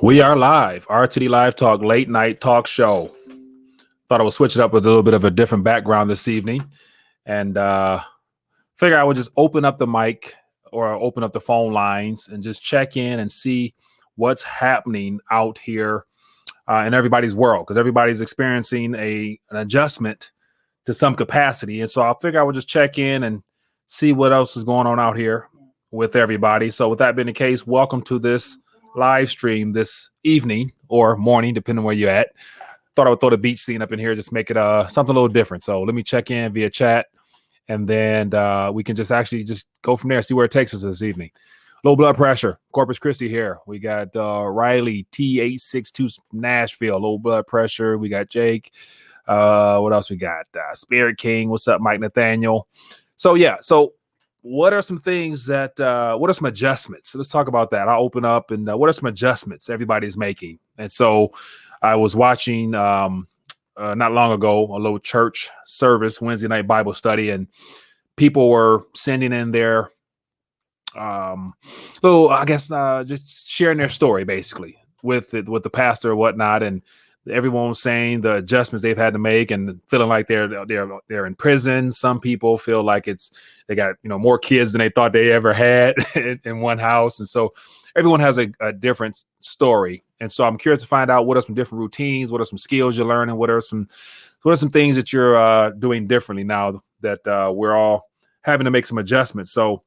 We are live, RTD Live Talk, late night talk show. Thought I would switch it up with a little bit of a different background this evening, and figure I would just open up the mic or open up the phone lines and just check in and see what's happening out here in everybody's world, because everybody's experiencing an adjustment to some capacity, and so I figure I would just check in and see what else is going on out here with everybody. So, with that being the case, welcome to this live stream this evening or morning, depending on where you're at. Thought I would throw the beach scene up in here, just make it something a little different. So let me check in via chat, and then we can just actually just go from there, see where it takes us this evening. Low blood pressure, Corpus Christi here. We got Riley T862 Nashville, low blood pressure. We got Jake. What else we got? Spirit King. What's up, Mike Nathaniel? So yeah, so what are some things that what are some adjustments? So let's talk about that. I'll open up and what are some adjustments everybody's making? And so I was watching not long ago a little church service, Wednesday night Bible study, and people were sending in their little, I guess, just sharing their story basically with the pastor or whatnot, and everyone was saying the adjustments they've had to make and feeling like they're in prison. Some people feel like they got more kids than they thought they ever had in one house, and so everyone has a different story. And so I'm curious to find out what are some different routines, what are some skills you're learning, what are some things that you're doing differently now that we're all having to make some adjustments. So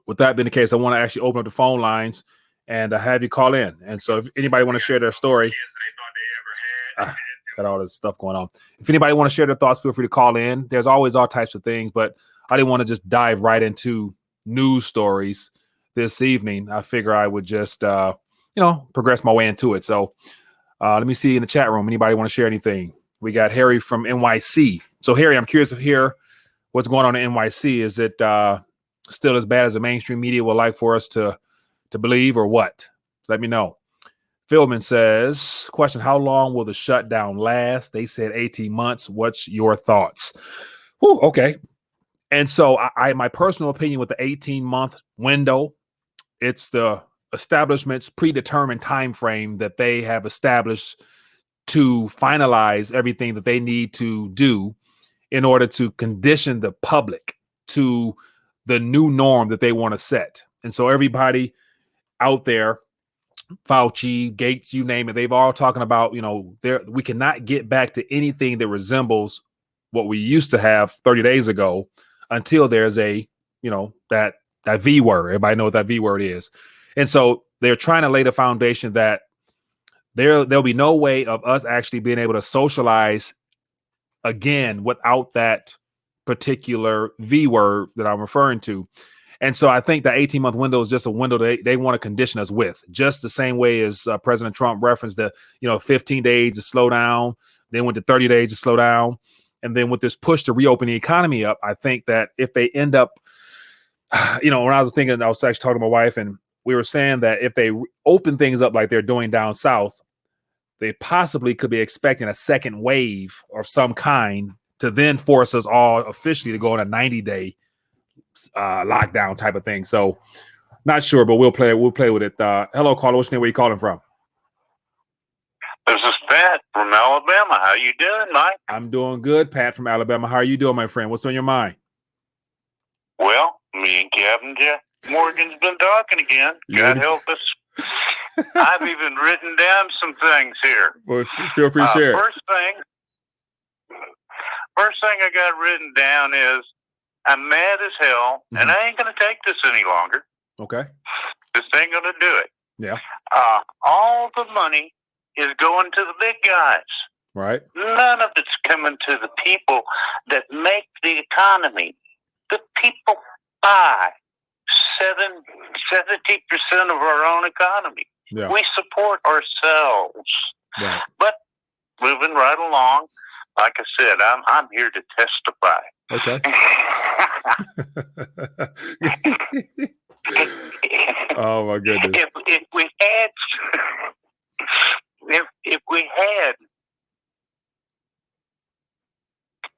with that being the case, I want to actually open up the phone lines and have you call in. And so if anybody want to share their story, got all this stuff going on. If anybody want to share their thoughts, feel free to call in. There's always all types of things, but I didn't want to just dive right into news stories this evening. I figure I would just, progress my way into it. So let me see in the chat room. Anybody want to share anything? We got Harry from NYC. So Harry, I'm curious to hear what's going on in NYC. Is it still as bad as the mainstream media would like for us to believe, or what? Let me know. Philman says, question, how long will the shutdown last? They said 18 months. What's your thoughts? Whew, okay. And so my personal opinion with the 18-month window, it's the establishment's predetermined time frame that they have established to finalize everything that they need to do in order to condition the public to the new norm that they want to set. And so everybody out there, Fauci, Gates, you name it, they've all talking about, we cannot get back to anything that resembles what we used to have 30 days ago until there's a, that V word. Everybody know what that V word is. And so they're trying to lay the foundation that there'll be no way of us actually being able to socialize again without that particular V word that I'm referring to. And so I think that 18-month window is just a window they want to condition us with, just the same way as President Trump referenced the, 15 days to slow down, then went to 30 days to slow down. And then with this push to reopen the economy up, I think that if they end up, when I was thinking, I was actually talking to my wife, and we were saying that if they open things up like they're doing down south, they possibly could be expecting a second wave of some kind to then force us all officially to go on a 90-day lockdown type of thing. So not sure, but we'll play with it. Hello, caller. What's your name? Where you calling from? This is Pat from Alabama. How you doing, Mike? I'm doing good, Pat from Alabama. How are you doing, my friend? What's on your mind? Well, me and Captain Jeff Morgan's been talking again. God help us. I've even written down some things here. Well, feel free to share. First thing I got written down is I'm mad as hell, and I ain't going to take this any longer. Okay. This ain't going to do it. Yeah. All the money is going to the big guys. Right. None of it's coming to the people that make the economy. The people buy 70% of our own economy. Yeah. We support ourselves. Right. But moving right along, like I said, I'm here to testify. Okay. Oh my goodness. If we had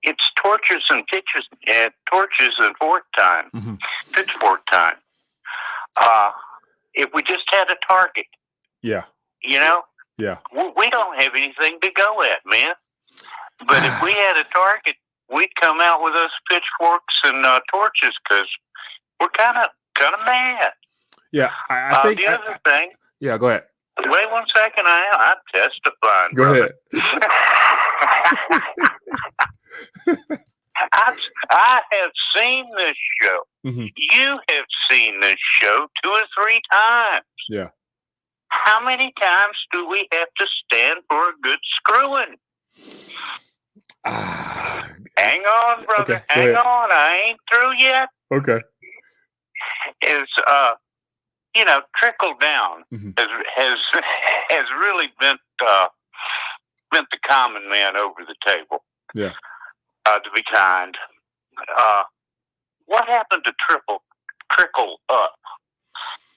it's torches and fork time, pitchfork time. If we just had a target, yeah, You know, Yeah. we don't have anything to go at, man. But if we had a target, we'd come out with those pitchforks and torches because we're kind of mad. Yeah, I think the other thing. Yeah, go ahead. Wait 1 second. I'm testifying. Go brother. ahead. I have seen this show. Mm-hmm. You have seen this show 2 or 3 times. Yeah. How many times do we have to stand for a good screwing? Hang on, brother. Okay, hang on. I ain't through yet. Okay. Is trickle down has really bent the common man over the table. Yeah. To be kind. What happened to trickle up?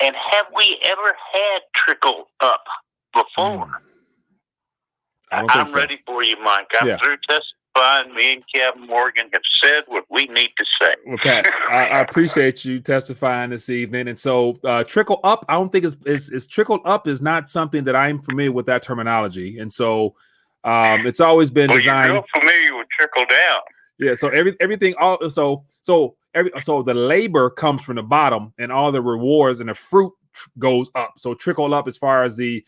And have we ever had trickle up before? I don't think I'm ready for you, Mike. I'm through testifying. Me and Captain Morgan have said what we need to say. Well, Pat, I appreciate you testifying this evening. And so trickle up, I don't think is trickle up is not something that I'm familiar with that terminology. And so it's always been designed. You're real familiar with trickle down. Yeah. So everything. So the labor comes from the bottom, and all the rewards and the fruit goes up. So trickle up as far as the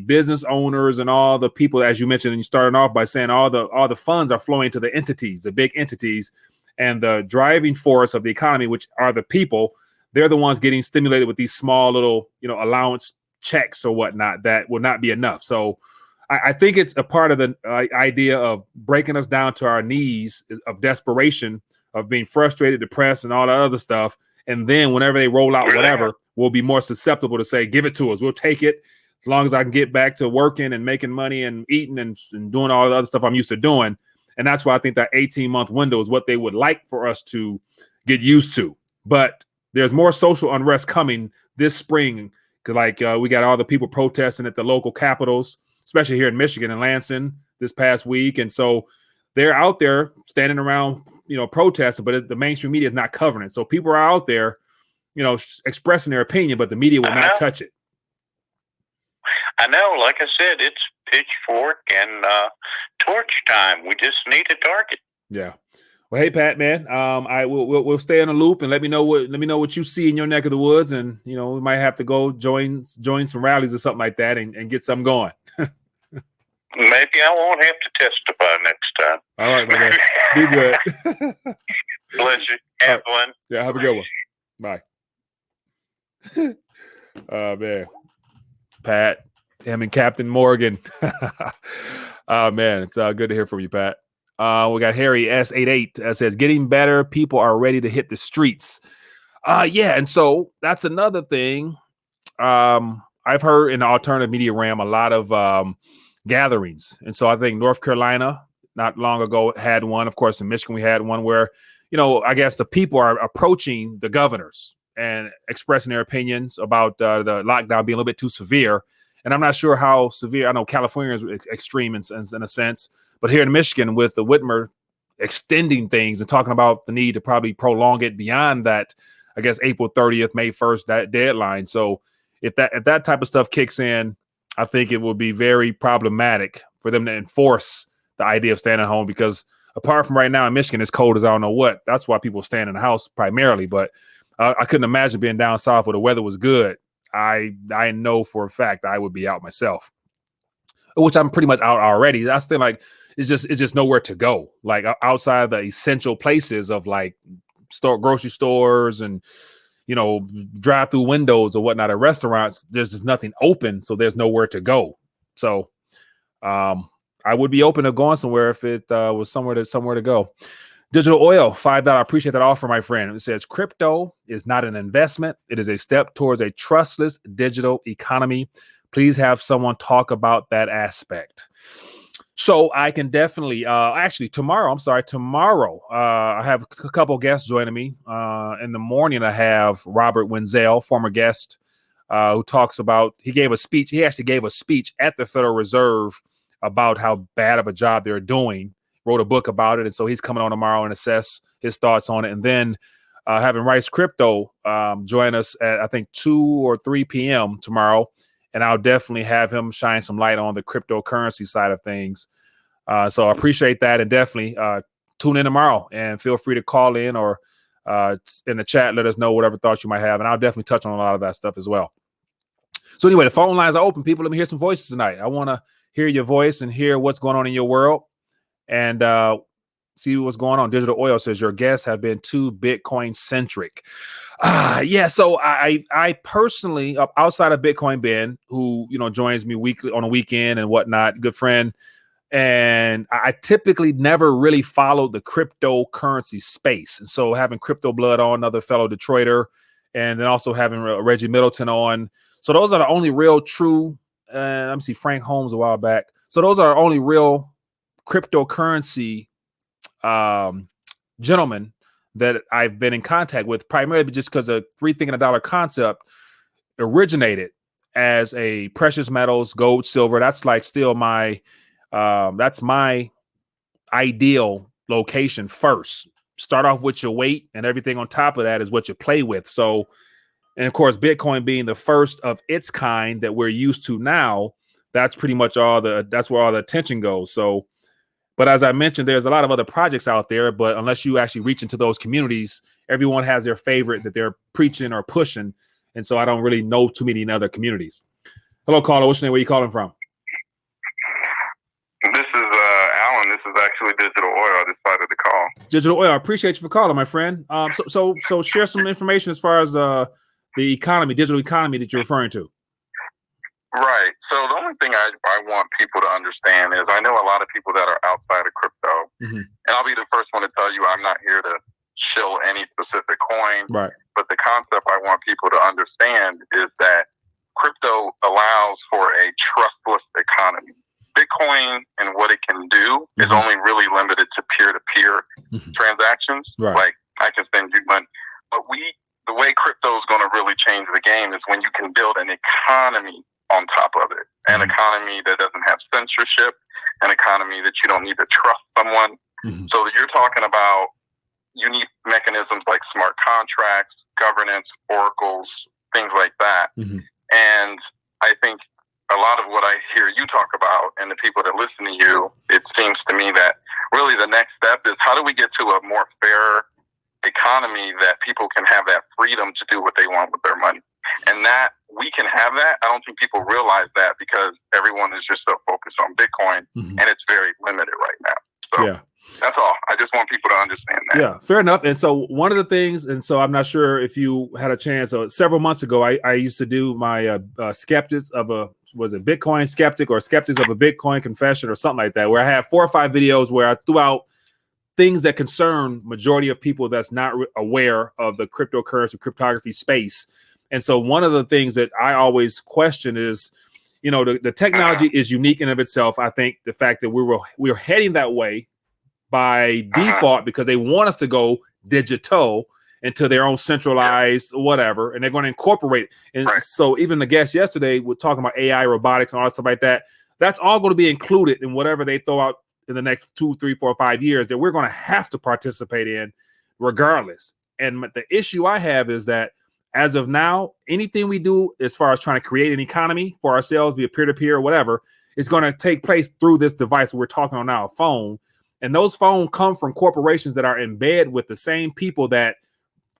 business owners and all the people, as you mentioned, and you started off by saying all the funds are flowing to the entities, the big entities, and the driving force of the economy, which are the people. They're the ones getting stimulated with these small little, allowance checks or whatnot that will not be enough. So I think it's a part of the idea of breaking us down to our knees, of desperation, of being frustrated, depressed, and all that other stuff. And then whenever they roll out whatever, we'll be more susceptible to say, give it to us. We'll take it as long as I can get back to working and making money and eating and doing all the other stuff I'm used to doing. And that's why I think that 18-month window is what they would like for us to get used to. But there's more social unrest coming this spring because we got all the people protesting at the local capitals, especially here in Michigan and Lansing this past week. And so they're out there standing around, protesting, but the mainstream media is not covering it. So people are out there, expressing their opinion, but the media will not touch it. I know, like I said, it's pitchfork and torch time. We just need a target. Yeah. Well, hey, Pat, man, we'll stay in a loop and let me know what you see in your neck of the woods. And, we might have to go join some rallies or something like that and get something going. Maybe I won't have to testify next time. All right, my man. Be good. Bless you. Have fun. Yeah, have a good one. Bye. Oh, man. Pat, him and Captain Morgan. Oh, man, it's good to hear from you, Pat. We got Harry S88 says, getting better. People are ready to hit the streets. Yeah, and so that's another thing. I've heard in the alternative media realm a lot of gatherings. And so I think North Carolina not long ago had one. Of course, in Michigan, we had one where, I guess the people are approaching the governors and expressing their opinions about the lockdown being a little bit too severe. And I'm not sure how severe. I know California is extreme in a sense, but here in Michigan with the Whitmer extending things and talking about the need to probably prolong it beyond that, I guess, April 30th, May 1st, that deadline. So if that type of stuff kicks in, I think it will be very problematic for them to enforce the idea of staying at home, because apart from right now in Michigan, it's cold as I don't know what. That's why people stay in the house primarily. But I couldn't imagine being down south where the weather was good. I know for a fact I would be out myself, which I'm pretty much out already. That's the thing, like it's just nowhere to go. Like outside the essential places of like grocery stores and drive-through windows or whatnot at restaurants, there's just nothing open, so there's nowhere to go. So I would be open to going somewhere if it was somewhere to go. Digital Oil, $5. I appreciate that offer, my friend. It says crypto is not an investment. It is a step towards a trustless digital economy. Please have someone talk about that aspect. So I can definitely, tomorrow, I have a couple guests joining me. In the morning, I have Robert Wenzel, former guest, who talks about, he actually gave a speech at the Federal Reserve about how bad of a job they're doing, wrote a book about it. And so he's coming on tomorrow and assess his thoughts on it. And then having Rice Crypto join us at, I think, 2 or 3 p.m. tomorrow. and I'll definitely have him shine some light on the cryptocurrency side of things. So I appreciate that, and definitely tune in tomorrow and feel free to call in or in the chat, let us know whatever thoughts you might have, and I'll definitely touch on a lot of that stuff as well. So anyway, the phone lines are open. People, let me hear some voices tonight. I want to hear your voice and hear what's going on in your world and see what's going on. Digital Oil says your guests have been too Bitcoin centric. Yeah, so I personally, outside of Bitcoin Ben, who joins me weekly on a weekend and whatnot, good friend, and I typically never really followed the cryptocurrency space. And so having Crypto Blood on, another fellow Detroiter, and then also having Reggie Middleton on. So those are the only real true, let me see, Frank Holmes a while back. So those are the only real cryptocurrency gentlemen that I've been in contact with, primarily just because the $3 thinking a dollar concept originated as a precious metals, gold, silver. That's like still my, that's my ideal location first. Start off with your weight, and everything on top of that is what you play with. So, and of course, Bitcoin being the first of its kind that we're used to now, that's pretty much that's where all the attention goes. So, but as I mentioned, there's a lot of other projects out there, but unless you actually reach into those communities, everyone has their favorite that they're preaching or pushing. And so I don't really know too many in other communities. Hello, caller. What's your name? Where are you calling from? This is Alan. This is actually Digital Oil. I decided to call. Digital Oil. I appreciate you for calling, my friend. So share some information as far as the economy, digital economy that you're referring to. Right. So the only thing I want people to understand is I know a lot of people that are outside of crypto, and I'll be the first one to tell you I'm not here to shill any specific coin. Right. But the concept I want people to understand is that crypto allows for a trustless economy. Bitcoin and what it can do is only really limited to peer-to-peer transactions. Right. Like I can send you money, but the way crypto is going to really change the game is when you can build an economy on top of it, an economy that doesn't have censorship, an economy that you don't need to trust someone. So you're talking about unique mechanisms like smart contracts, governance, oracles, things like that. And I think a lot of what I hear you talk about and the people that listen to you, it seems to me that really the next step is how do we get to a more fair economy that people can have that freedom to do what they want with their money. And that we can have that. I don't think people realize that because everyone is just so focused on Bitcoin and it's very limited right now. So yeah, that's all. I just want people to understand that. Yeah, fair enough. And so one of the things, and so I'm not sure if you had a chance, so several months ago, I used to do my skeptics of was it Bitcoin skeptic or skeptics of a Bitcoin confession or something like that, where I had 4 or 5 videos where I threw out things that concern majority of people that's not aware of the cryptocurrency, cryptography space. And so one of the things that I always question is, the technology is unique in of itself. I think the fact that we're heading that way by default because they want us to go digital into their own centralized whatever, and they're going to incorporate it. And so even the guest yesterday we're talking about AI, robotics, and all that stuff like that. That's all going to be included in whatever they throw out in the next 2, 3, 4, 5 years that we're going to have to participate in regardless. And the issue I have is that as of now, anything we do as far as trying to create an economy for ourselves via peer-to-peer or whatever is going to take place through this device we're talking on now, a phone. And those phones come from corporations that are in bed with the same people that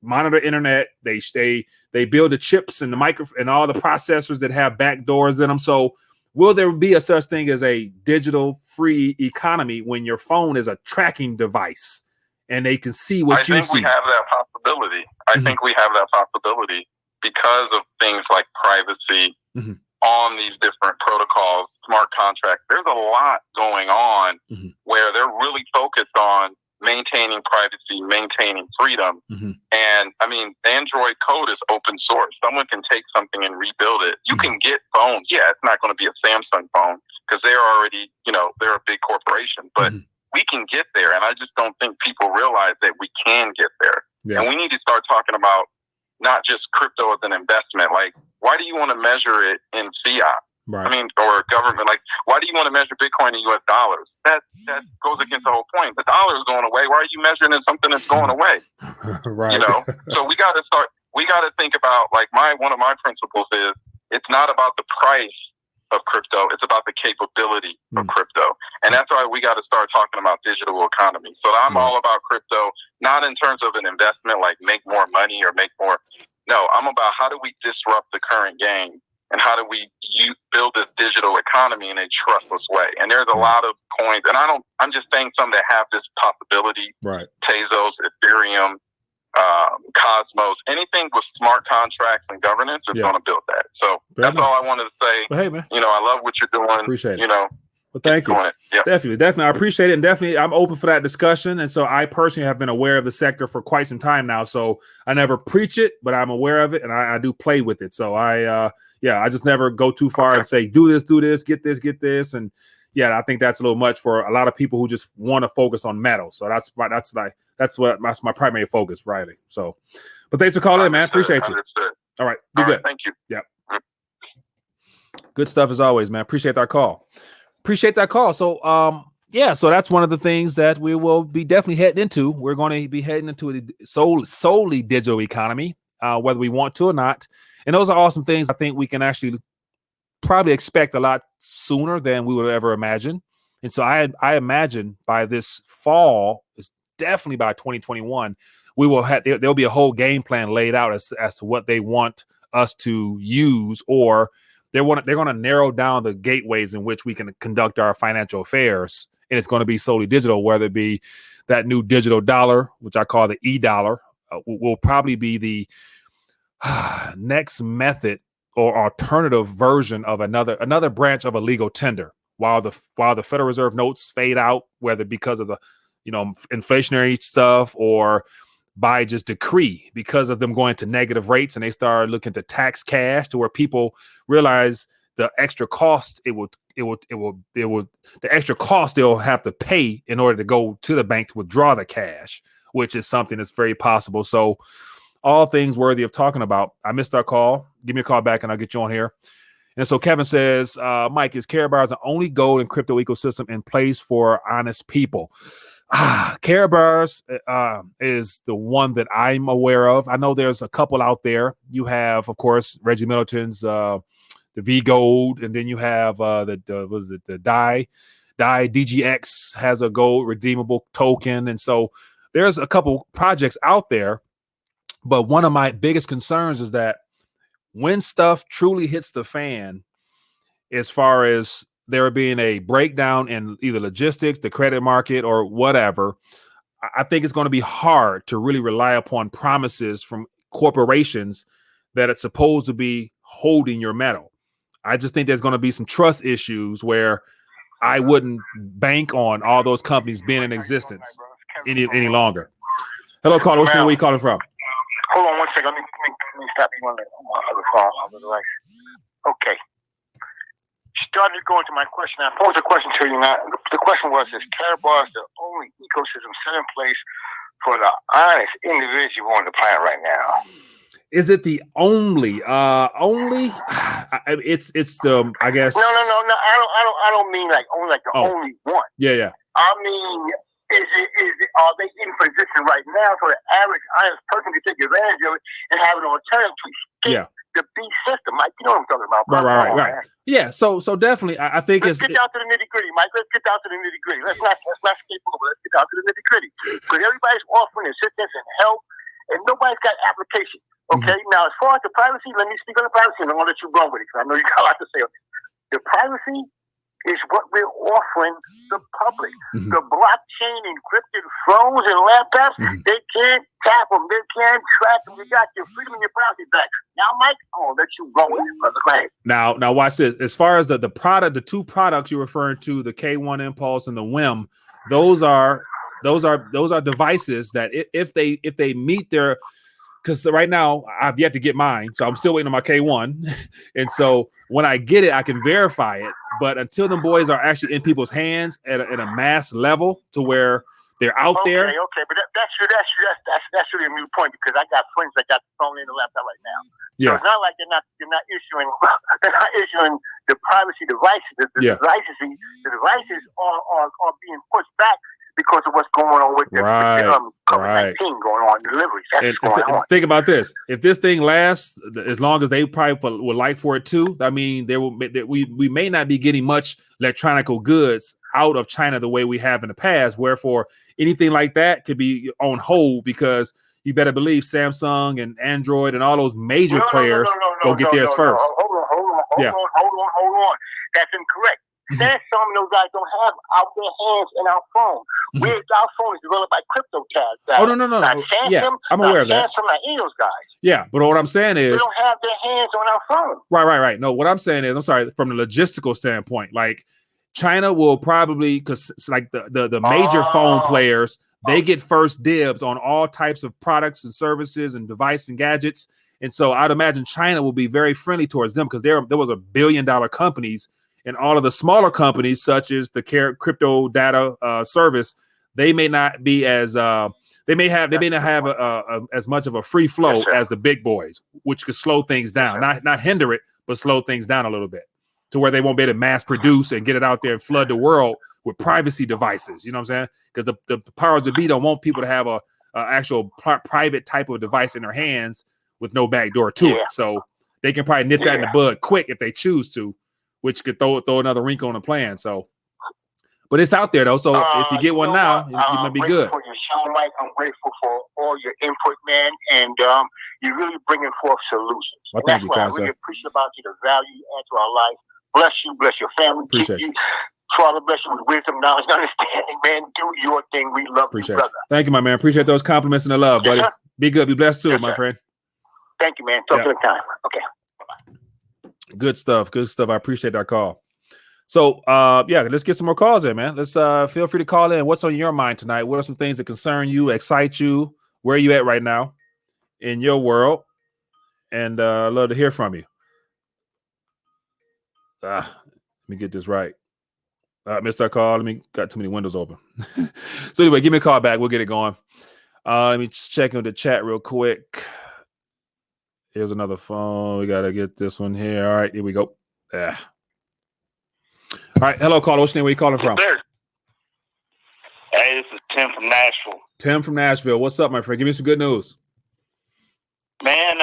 monitor internet. They build the chips and the micro and all the processors that have back doors in them. So will there be a such thing as a digital free economy when your phone is a tracking device and they can see what you see? I think we have that possibility. I think we have that possibility because of things like privacy on these different protocols, smart contracts. There's a lot going on where they're really focused on maintaining privacy, maintaining freedom. And I mean, Android code is open source. Someone can take something and rebuild it. You can get phones. Yeah, it's not going to be a Samsung phone because they're already, they're a big corporation, but we can get there. And I just don't think people realize that we can get there. Yeah. And we need to start talking about not just crypto as an investment. Like, why do you want to measure it in fiat? Right. I mean, or government, like, why do you want to measure Bitcoin in US dollars? That goes against the whole point. The dollar is going away. Why are you measuring in something that's going away? Right. So we got to think about, like, one of my principles is it's not about the price of crypto. It's about the capability of crypto. And that's why we got to start talking about digital economy. So I'm all about crypto, not in terms of an investment like make more money or make more. No, I'm about how do we disrupt the current game and how do we build this digital economy in a trustless way. And there's a lot of coins, and I'm just saying some that have this possibility. Right. Tezos, Ethereum, Cosmos, anything with smart contracts and governance is going to build that. So that's all I wanted to say. Well, hey, man. I love what you're doing. Appreciate it. Well, thank you. Yep. Definitely. I appreciate it. And definitely, I'm open for that discussion. And so I personally have been aware of the sector for quite some time now. So I never preach it, but I'm aware of it and I do play with it. So I just never go too far and say, do this, get this. And I think that's a little much for a lot of people who just want to focus on metal. So that's my primary focus, Riley. So, but thanks for calling in, man. Appreciate you. All right. Be good. Thank you. Yeah. Good stuff as always, man. Appreciate that call. So, so that's one of the things that we will be definitely heading into. We're going to be heading into a solely digital economy, whether we want to or not. And those are awesome things I think we can actually probably expect a lot sooner than we would ever imagine. And so I imagine by this fall, it's definitely by 2021, we will have there'll be a whole game plan laid out as to what they want us to use, or they're going to narrow down the gateways in which we can conduct our financial affairs. And it's going to be solely digital, whether it be that new digital dollar, which I call the e-dollar, will probably be the next method or alternative version of another branch of a legal tender. While the Federal Reserve notes fade out, whether because of the inflationary stuff or by just decree because of them going to negative rates, and they start looking to tax cash to where people realize the extra cost the extra cost they'll have to pay in order to go to the bank to withdraw the cash, which is something that's very possible. So all things worthy of talking about. I missed our call. Give me a call back and I'll get you on here. And so Kevin says, Mike, is Karatbars the only gold and crypto ecosystem in place for honest people? Karatbars is the one that I'm aware of. I know there's a couple out there. You have, of course, Reggie Middleton's the V Gold, and then you have the DAI DGX has a gold redeemable token, and so there's a couple projects out there. But one of my biggest concerns is that when stuff truly hits the fan, as far as there being a breakdown in either logistics, the credit market, or whatever, I think it's going to be hard to really rely upon promises from corporations that it's supposed to be holding your metal. I just think there's going to be some trust issues where I wouldn't bank on all those companies being in existence any longer. Hello, caller. What's your name? Where you calling from? Hold on one second. Let me stop you on the other phone. Okay. Started going to my question. I posed a question to you. Now, the question was: is Karatbars the only ecosystem set in place for the honest individual on the planet right now? Is it the only? It's the, I guess. No. I don't mean like only like the only one. Yeah. I mean, are they in position right now for the average honest person to take advantage of it and have an alternative to the beast system? Mike, you know what I'm talking about, bro. Right. Yeah, so definitely, I think let's get down to the nitty gritty, Mike. Let's get down to the nitty gritty. Let's not skip over. Let's get down to the nitty gritty because everybody's offering assistance and help, and nobody's got application. Okay, Now as far as the privacy, let me speak on the privacy, and I'm gonna let you run with it because I know you got a lot to say on this. The privacy is what we're offering the public. The blockchain encrypted phones and laptops, they can't tap them, they can't track them. You got your freedom and your privacy back. Now, Mike, I'm gonna let you go with it, brother. Now watch this. As far as the product, the two products you're referring to, the K1 Impulse and the WIM, those are devices that if they meet their, because right now I've yet to get mine, so I'm still waiting on my K1. And so when I get it, I can verify it. But until the boys are actually in people's hands at a mass level to where they're out there. Okay, but that's really a new point because I got friends that got the phone in the laptop right now. Yeah. So it's not like they're not issuing the privacy devices. The devices are being pushed back because of what's going on with the COVID-19 going on, deliveries. That's what's going on. Think about this. If this thing lasts as long as they probably would like for it to, I mean, we may not be getting much electronic goods out of China the way we have in the past, wherefore anything like that could be on hold because you better believe Samsung and Android and all those major players go get theirs first. Hold on. That's incorrect. There's some of those guys don't have out their hands in our phone. Our phone is developed by crypto tags. Oh, no. Samsung, I'm aware of that. Samsung, those guys. Yeah, but what I'm saying is... They don't have their hands on our phone. Right. No, what I'm saying is, I'm sorry, from the logistical standpoint, like China will probably, because like the major phone players, they get first dibs on all types of products and services and devices and gadgets. And so I'd imagine China will be very friendly towards them because there was $1 billion companies. And all of the smaller companies, such as the crypto data service, they may not be as they may not have as much of a free flow as the big boys, which could slow things down, not hinder it, but slow things down a little bit, to where they won't be able to mass produce and get it out there and flood the world with privacy devices. You know what I'm saying? Because the powers that be don't want people to have a actual private type of device in their hands with no backdoor to it. So they can probably nip that in the bud quick if they choose to, which could throw another wrinkle on the plan. So, but it's out there though. So if you get one now, you might be good. For your show, Mike. I'm grateful for all your input, man, and you're really bringing forth solutions. Well, thank you, I really appreciate about you, the value you add to our life. Bless you, bless your family. Appreciate you. Father, bless you with wisdom, knowledge, and understanding, man. Do your thing. We love you, brother. Thank you, my man. Appreciate those compliments and the love, buddy. Be good. Be blessed too, my friend. Thank you, man. Talk to the time. Okay. Good stuff. I appreciate that call. So, let's get some more calls in, man. Let's feel free to call in. What's on your mind tonight? What are some things that concern you, excite you? Where are you at right now in your world? And I'd love to hear from you. Let me get this right. Missed our call. Got too many windows open. So anyway, give me a call back. We'll get it going. Let me just check in the chat real quick. Here's another phone. We got to get this one here. All right, here we go. Yeah. All right. Hello, caller. What's your name? Where you calling from? Hey, this is Tim from Nashville. Tim from Nashville. What's up, my friend? Give me some good news. Man,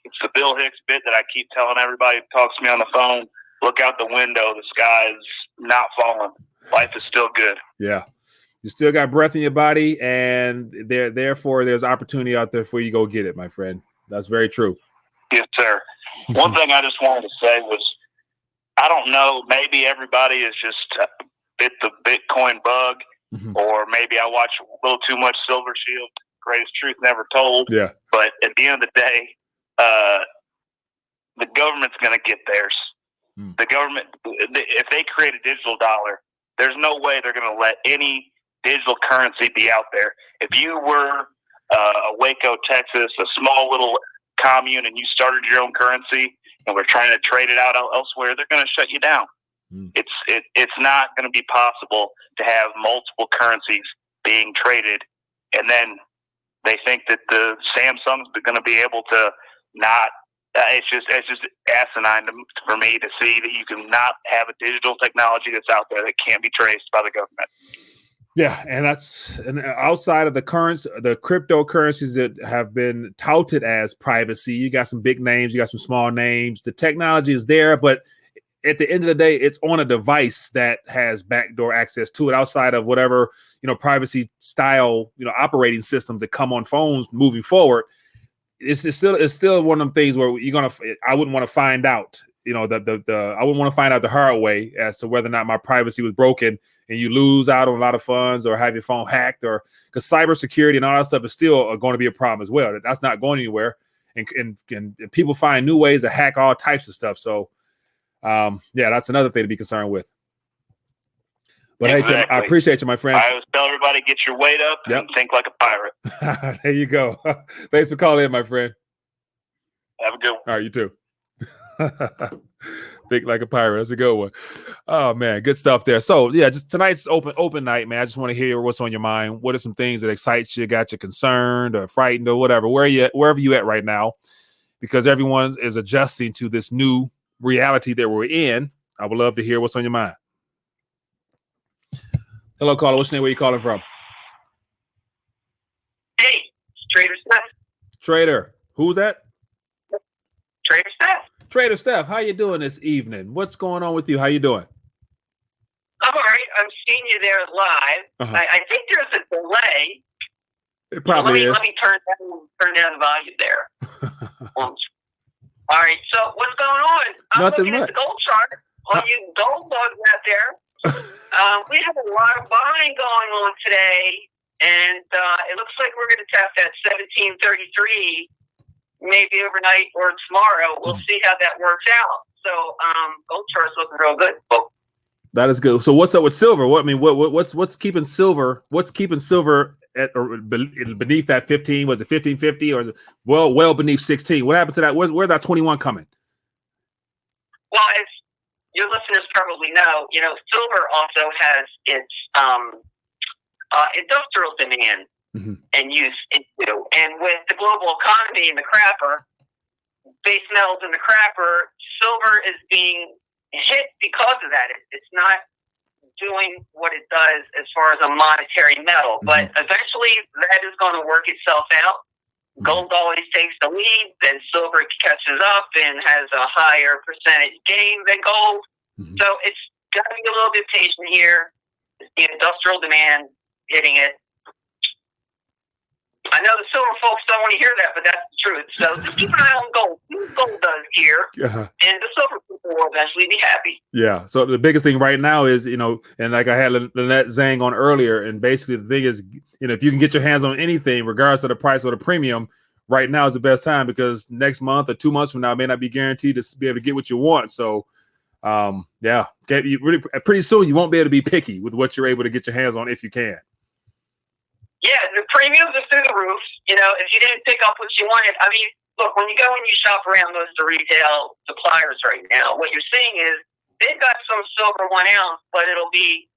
it's the Bill Hicks bit that I keep telling everybody who talks to me on the phone. Look out the window. The sky is not falling. Life is still good. Yeah. You still got breath in your body, and therefore there's opportunity out there for you to go get it, my friend. That's very true. Yes, sir. One thing I just wanted to say was, I don't know, maybe everybody is just bit the Bitcoin bug, or maybe I watch a little too much Silver Shield, Greatest Truth Never Told. Yeah. But at the end of the day, the government's going to get theirs. The government, if they create a digital dollar, there's no way they're going to let any digital currency be out there. If you were Waco, Texas, a small little commune, and you started your own currency and we're trying to trade it out elsewhere, they're going to shut you down. It's not going to be possible to have multiple currencies being traded, and then they think that the Samsung's going to be able to not. It's just asinine for me to see that you can not have a digital technology that's out there that can't be traced by the government. Yeah, and outside of the cryptocurrencies that have been touted as privacy, you got some big names, you got some small names. The technology is there, but at the end of the day, it's on a device that has backdoor access to it. Outside of whatever privacy style operating systems that come on phones moving forward, it's still one of them things where I wouldn't want to find out. I wouldn't want to find out the hard way as to whether or not my privacy was broken, and you lose out on a lot of funds or have your phone hacked, or because cybersecurity and all that stuff is still going to be a problem as well. That's not going anywhere, and people find new ways to hack all types of stuff. So, that's another thing to be concerned with. But exactly. Hey, Tim, I appreciate you, my friend. I always tell everybody, get your weight up and think like a pirate. There you go. Thanks for calling in, my friend. Have a good one. All right, you too. Think like a pirate. That's a good one. Oh man, good stuff there. So just tonight's open night, man. I just want to hear what's on your mind. What are some things that excite you, got you concerned or frightened or whatever? Wherever you at right now, because everyone is adjusting to this new reality that we're in. I would love to hear what's on your mind. Hello, caller. What's your name? Where you calling from? Hey, Trader Steph. Trader. Who's that? Trader Steph. Trader Steph. How you doing this evening? What's going on with you? How you doing? I'm all right. I'm seeing you there live. I think there's a delay. It probably is. Let me turn down the volume there. All right. So what's going on? I'm looking at the gold chart. All you gold bugs out there. We have a lot of buying going on today, and it looks like we're going to tap that 1733 maybe overnight or tomorrow. We'll see how that works out. So gold chart's looking real good. That is good. So what's up with silver? What's keeping silver? What's keeping silver at or beneath that 15? Was it 1550 or is it well beneath 16? What happened to that? Where's that 21 coming? Well, as your listeners probably know, silver also has its industrial demand and use too. And with the global economy and the crapper, base metals and the crapper, silver is being hit because of that. It's not doing what it does as far as a monetary metal, but eventually that is going to work itself out. Gold always takes the lead, then silver catches up and has a higher percentage gain than gold. So it's got to be a little bit patient here. It's the industrial demand hitting it. I know the silver folks don't want to hear that, but that's the truth. So just keep an eye on gold. See what gold does here, and the silver people will eventually be happy. Yeah. So the biggest thing right now is, and like I had Lynette Zhang on earlier, and basically the thing is, if you can get your hands on anything, regardless of the price or the premium, right now is the best time because next month or 2 months from now, it may not be guaranteed to be able to get what you want. So, pretty soon you won't be able to be picky with what you're able to get your hands on if you can. Yeah, the premiums are through the roof. If you didn't pick up what you wanted, I mean, look, when you go and you shop around most of the retail suppliers right now, what you're seeing is they've got some silver 1 ounce, but it'll be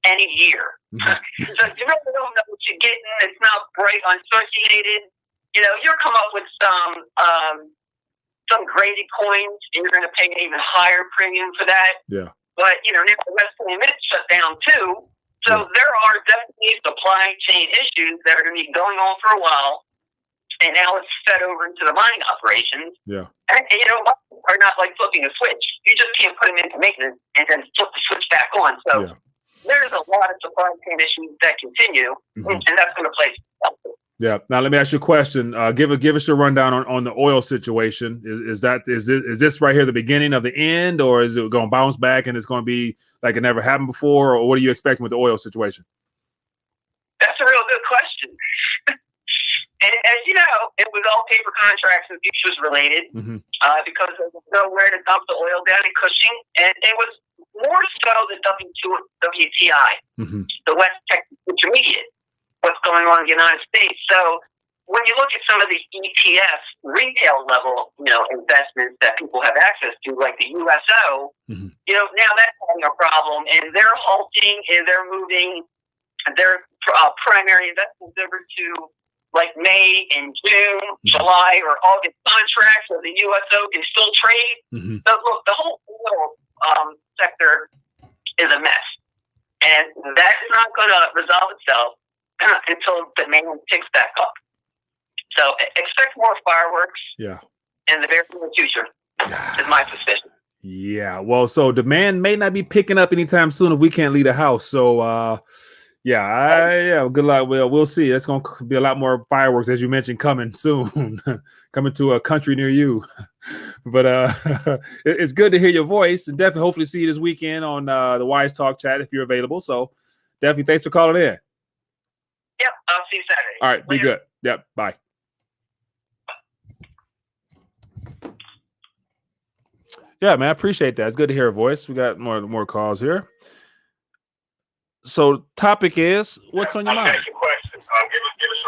any year. So you really don't know what you're getting. It's not bright unsociated. You'll come up with some graded coins, and you're going to pay an even higher premium for that. Yeah. But, now the West Point Mint shut down too. So there are definitely supply chain issues that are going to be going on for a while, and now it's fed over into the mining operations. Yeah. And are not like flipping a switch. You just can't put them into maintenance and then flip the switch back on. So there's a lot of supply chain issues that continue, and that's going to play. Yeah. Now let me ask you a question. Give us your rundown on the oil situation. Is this right here the beginning of the end, or is it going to bounce back and it's going to be like it never happened before, or what are you expecting with the oil situation? That's a real good question. And as you know, it was all paper contracts and futures related because there was nowhere to dump the oil down in Cushing, and it was more so than dumping to WTI, the West Texas Intermediate. What's going on in the United States. So when you look at some of the ETF retail level, investments that people have access to, like the USO, now that's having a problem, and they're halting and they're moving their primary investments over to like May and June, July, or August contracts, so the USO can still trade. So look, the whole oil sector is a mess, and that is not going to resolve itself until demand picks back up. So expect more fireworks in the very near future, is my suspicion. Yeah, well, so demand may not be picking up anytime soon if we can't leave the house. So, good luck. We'll see. It's going to be a lot more fireworks, as you mentioned, coming soon, coming to a country near you. But it's good to hear your voice, and definitely hopefully see you this weekend on the Wise Talk chat if you're available. So definitely thanks for calling in. Yep, I'll see you Saturday. All right, be good. Yep, bye. Yeah, man, I appreciate that. It's good to hear a voice. We got more calls here. So, topic is, what's on your mind? Give us a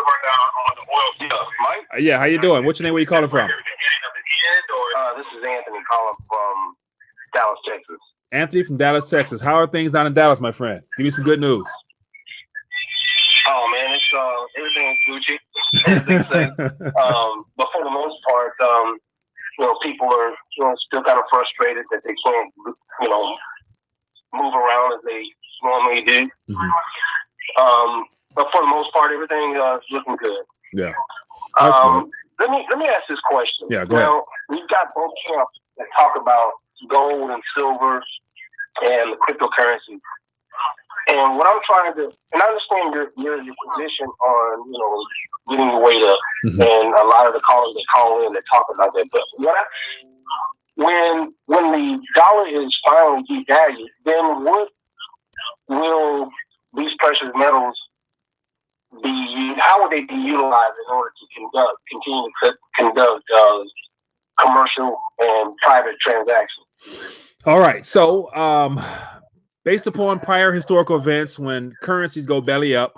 rundown on the oil stuff, Mike. Yeah, how you doing? What's your name? Where you calling from? This is Anthony calling from Dallas, Texas. Anthony from Dallas, Texas. How are things down in Dallas, my friend? Give me some good news. Oh man, it's everything's Gucci, as they say. But for the most part, people are still kind of frustrated that they can't move around as they normally do. But for the most part, everything is looking good. Yeah. Let me ask this question. Yeah, go ahead. Now, we've got both camps that talk about gold and silver and the cryptocurrency. And what I'm trying to, and I understand your position on, getting your weight up, and a lot of the callers that call in that talk about that. But when the dollar is finally devalued, then what will these precious metals be? How would they be utilized in order to continue to conduct commercial and private transactions? All right. So, based upon prior historical events, when currencies go belly up,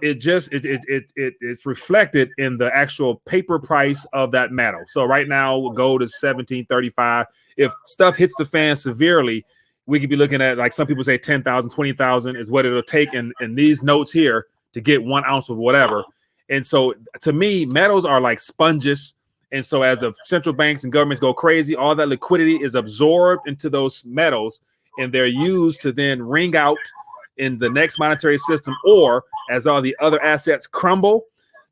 it's reflected in the actual paper price of that metal. So right now, gold is $17.35. If stuff hits the fan severely, we could be looking at, like some people say, 10,000, 20,000 is what it'll take in these notes here to get 1 ounce of whatever. And so, to me, metals are like sponges. And so, as the central banks and governments go crazy, all that liquidity is absorbed into those metals, and they're used to then ring out in the next monetary system, or as all the other assets crumble,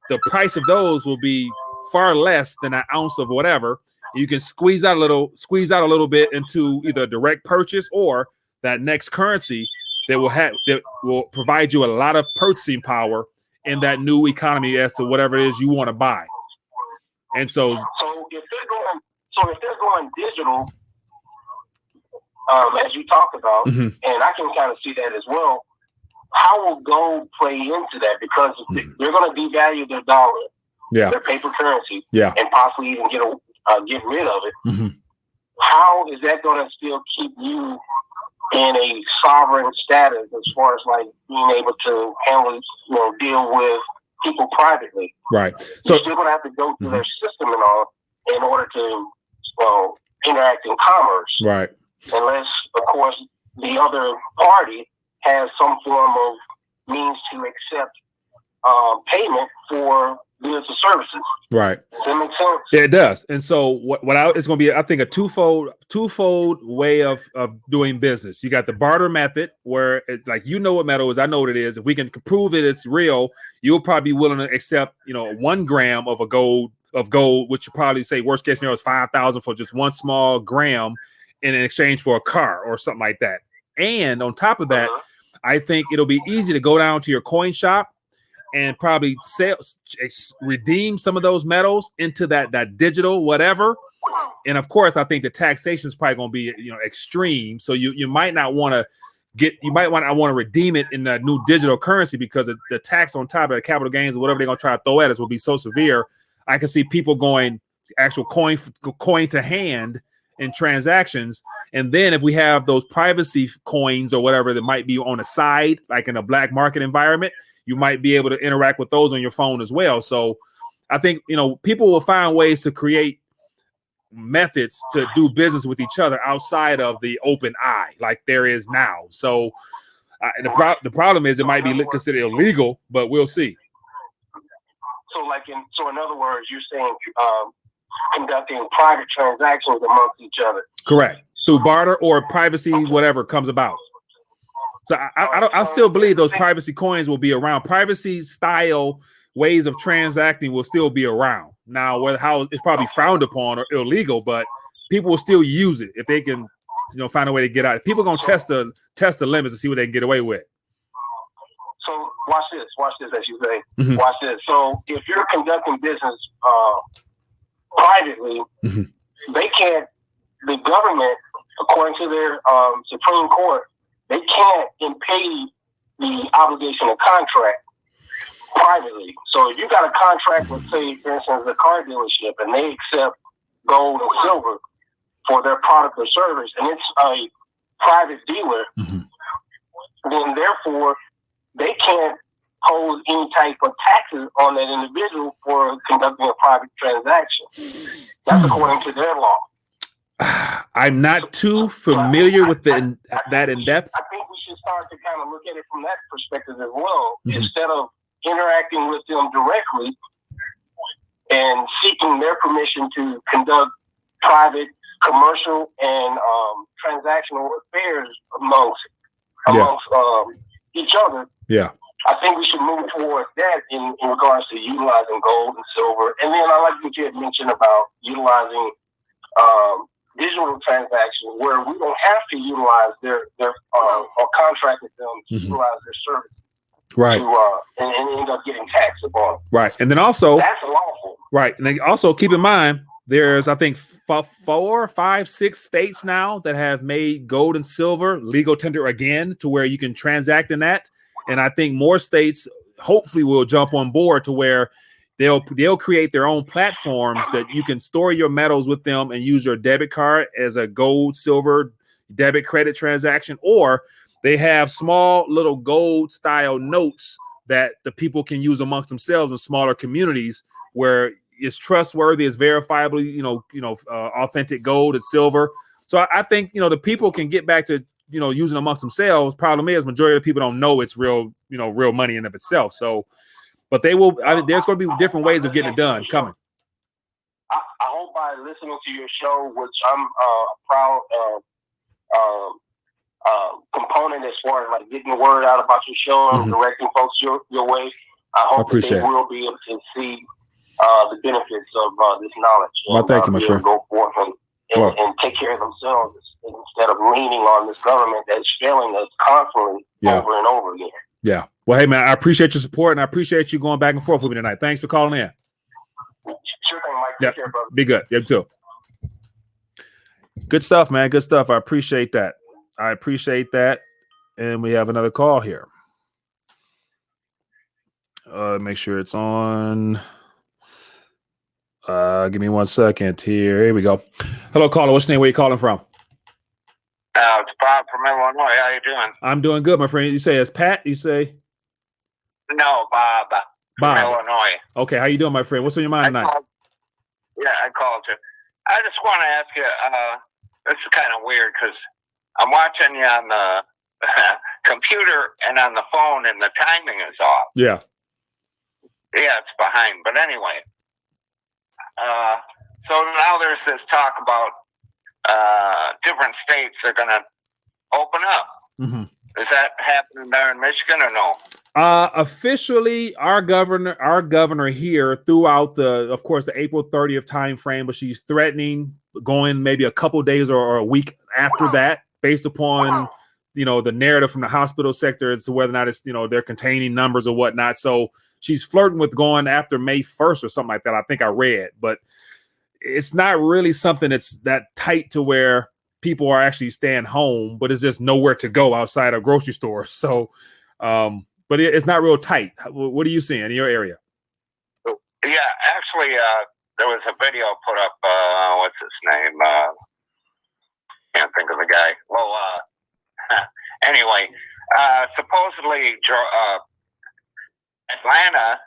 the price of those will be far less than an ounce of whatever. You can squeeze out a little bit into either direct purchase or that next currency that will provide you a lot of purchasing power in that new economy as to whatever it is you want to buy. And so if they're going digital, as you talked about, and I can kind of see that as well, how will gold play into that? Because they're going to devalue their dollar, their paper currency, and possibly even get rid of it. How is that going to still keep you in a sovereign status as far as like being able to handle, deal with people privately? Right. So you're still going to have to go through their system and all in order to interact in commerce. Right. Unless, of course, the other party has some form of means to accept payment for goods or services. Right. Does that make sense? Yeah, it does. And so it's going to be, I think, a twofold way of doing business. You got the barter method, where it's like, what metal is, I know what it is. If we can prove it's real, you'll probably be willing to accept, 1 gram of gold, which you probably say worst case scenario is 5,000 for just 1 small gram in exchange for a car or something like that. And on top of that, I think it'll be easy to go down to your coin shop and probably redeem some of those metals into that digital whatever. And of course, I think the taxation is probably going to be extreme. So you might not want to redeem it in the new digital currency, because the tax on top of the capital gains or whatever they're going to try to throw at us will be so severe. I can see people going actual coin to hand in transactions. And then if we have those privacy coins or whatever that might be on the side, like in a black market environment, you might be able to interact with those on your phone as well. So I think, people will find ways to create methods to do business with each other outside of the open eye, like there is now. So the problem is it might be considered illegal, but we'll see. So in other words, you're saying conducting private transactions amongst each other. Correct. Through barter or privacy, whatever comes about. So I still believe those privacy coins will be around. Privacy style ways of transacting will still be around. Now, how it's probably frowned upon or illegal, but people will still use it if they can, find a way to get out. People are gonna test the limits to see what they can get away with. So watch this, as you say. Watch this. So if you're conducting business privately, the government, according to their Supreme Court, they can't impede the obligation of contract privately. So if you got a contract with, say, for instance, a car dealership, and they accept gold and silver for their product or service, and it's a private dealer, then therefore they can't pose any type of taxes on that individual for conducting a private transaction. That's according to their law. I'm not too familiar with that in depth. I think we should start to kind of look at it from that perspective as well, instead of interacting with them directly and seeking their permission to conduct private commercial and transactional affairs amongst each other. Yeah. I think we should move towards that in regards to utilizing gold and silver. And then I like what you had mentioned about utilizing digital transactions where we don't have to utilize their or contract with them to utilize their service. Right. To, and end up getting taxed upon. Right. And then also, that's lawful. Right. And then also keep in mind, there's, I think, 4, 5, 6 states now that have made gold and silver legal tender again to where you can transact in that. And I think more states hopefully will jump on board to where they'll create their own platforms that you can store your metals with them and use your debit card as a gold, silver, debit, credit transaction, or they have small little gold style notes that the people can use amongst themselves in smaller communities where it's trustworthy, it's verifiable, authentic gold and silver. So I think, the people can get back to, using amongst themselves. Problem is, majority of the people don't know it's real, real money in of itself. So, but they will. There's going to be different ways of getting it done coming. I hope by listening to your show, which I'm a proud component as far as like getting the word out about your show and directing folks your way. I hope that they will be able to see the benefits of this knowledge. Well, thank you, my friend. Go forth and take care of themselves instead of leaning on this government that's failing us constantly over and over again. Yeah. Well, hey, man, I appreciate your support, and I appreciate you going back and forth with me tonight. Thanks for calling in. Sure thing, Mike. Take care, brother. Be good. You too. Good stuff, man. Good stuff. I appreciate that. And we have another call here. Make sure it's on. Give me 1 second here. Here we go. Hello, caller. What's your name? Where you calling from? It's Bob from Illinois. How you doing? I'm doing good, my friend. You say it's Pat? You say? No, Bob. From Illinois. Okay, how you doing, my friend? What's on your mind tonight? I called you. I just want to ask you, this is kind of weird because I'm watching you on the computer and on the phone and the timing is off. Yeah. Yeah, it's behind. But anyway, so now there's this talk about different states are going to open up. Mm-hmm. Is that happening there in Michigan or no? Officially, our governor here throughout of course, the April 30th time frame, but she's threatening going maybe a couple days or a week after that, based upon the narrative from the hospital sector as to whether or not it's they're containing numbers or whatnot. So she's flirting with going after May 1st or something like that. I think I read, but it's not really something that's that tight to where people are actually staying home, but it's just nowhere to go outside a grocery store. So, but it's not real tight. What are you seeing in your area? Yeah, actually, there was a video put up. What's his name? Can't think of the guy. Well, anyway, supposedly Atlanta,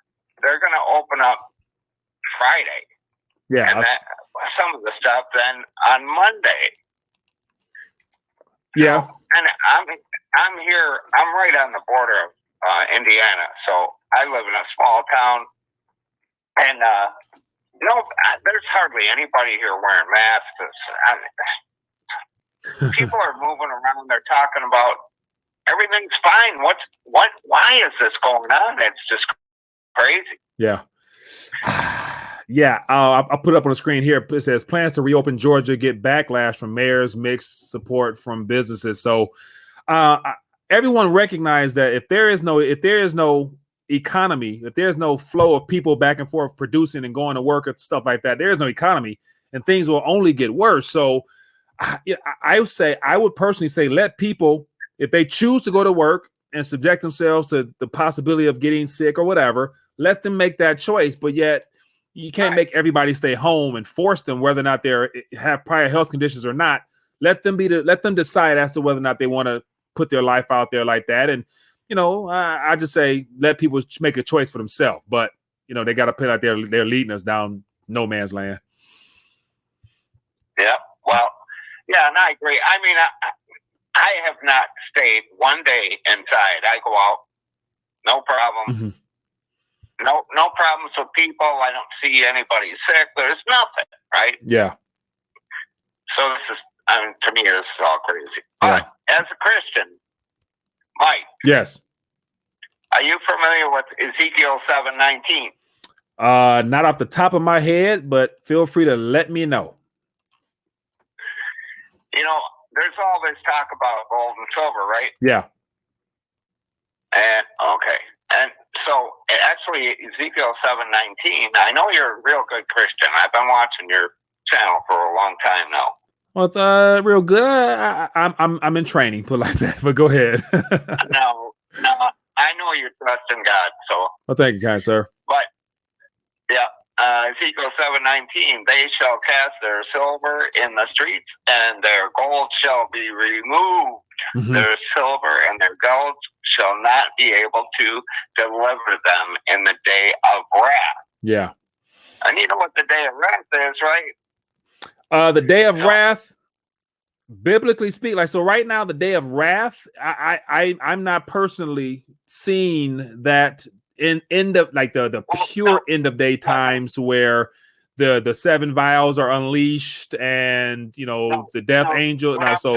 they're going to open up Friday. Yeah, and some of the stuff then on Monday. Yeah, so, and I'm here. I'm right on the border of Indiana, so I live in a small town, and there's hardly anybody here wearing masks. People are moving around. They're talking about everything's fine. Why is this going on? It's just crazy. Yeah. Yeah, I'll put it up on the screen here. It says plans to reopen Georgia get backlash from mayors, mixed support from businesses. So everyone recognized that if there is no economy, if there's no flow of people back and forth producing and going to work and stuff like that, there is no economy, and things will only get worse. So I would personally say let people, if they choose to go to work and subject themselves to the possibility of getting sick or whatever, let them make that choice. But yet you can't make everybody stay home and force them, whether or not they have prior health conditions or not. Let them decide as to whether or not they want to put their life out there like that. And I just say let people make a choice for themselves. But they got to put out there they're leading us down no man's land. Yeah, well, yeah, and I agree. I mean, I have not stayed one day inside. I go out, no problem. Mm-hmm. No problems with people. I don't see anybody sick. There's nothing, right? Yeah. So this is, to me, this is all crazy. But as a Christian, Mike. Yes. Are you familiar with Ezekiel 7:19? Not off the top of my head, but feel free to let me know. You know, there's all this talk about gold and silver, right? Yeah. And okay. And so actually Ezekiel 7:19, I know you're a real good Christian. I've been watching your channel for a long time now. Well, real good. I'm in training, put it like that. But go ahead. No, I know you trust in God. So. Well, thank you, kind sir. But yeah, Ezekiel 7:19, they shall cast their silver in the streets, and their gold shall be removed. Mm-hmm. Their silver and their gold shall not be able to deliver them in the day of wrath. Yeah. And you know what the day of wrath is, right? The day of wrath, biblically speaking, like, so right now, the day of wrath, I'm not personally seeing that in end of, like, the pure end of day times where the 7 vials are unleashed and, you know, the death angel. No, so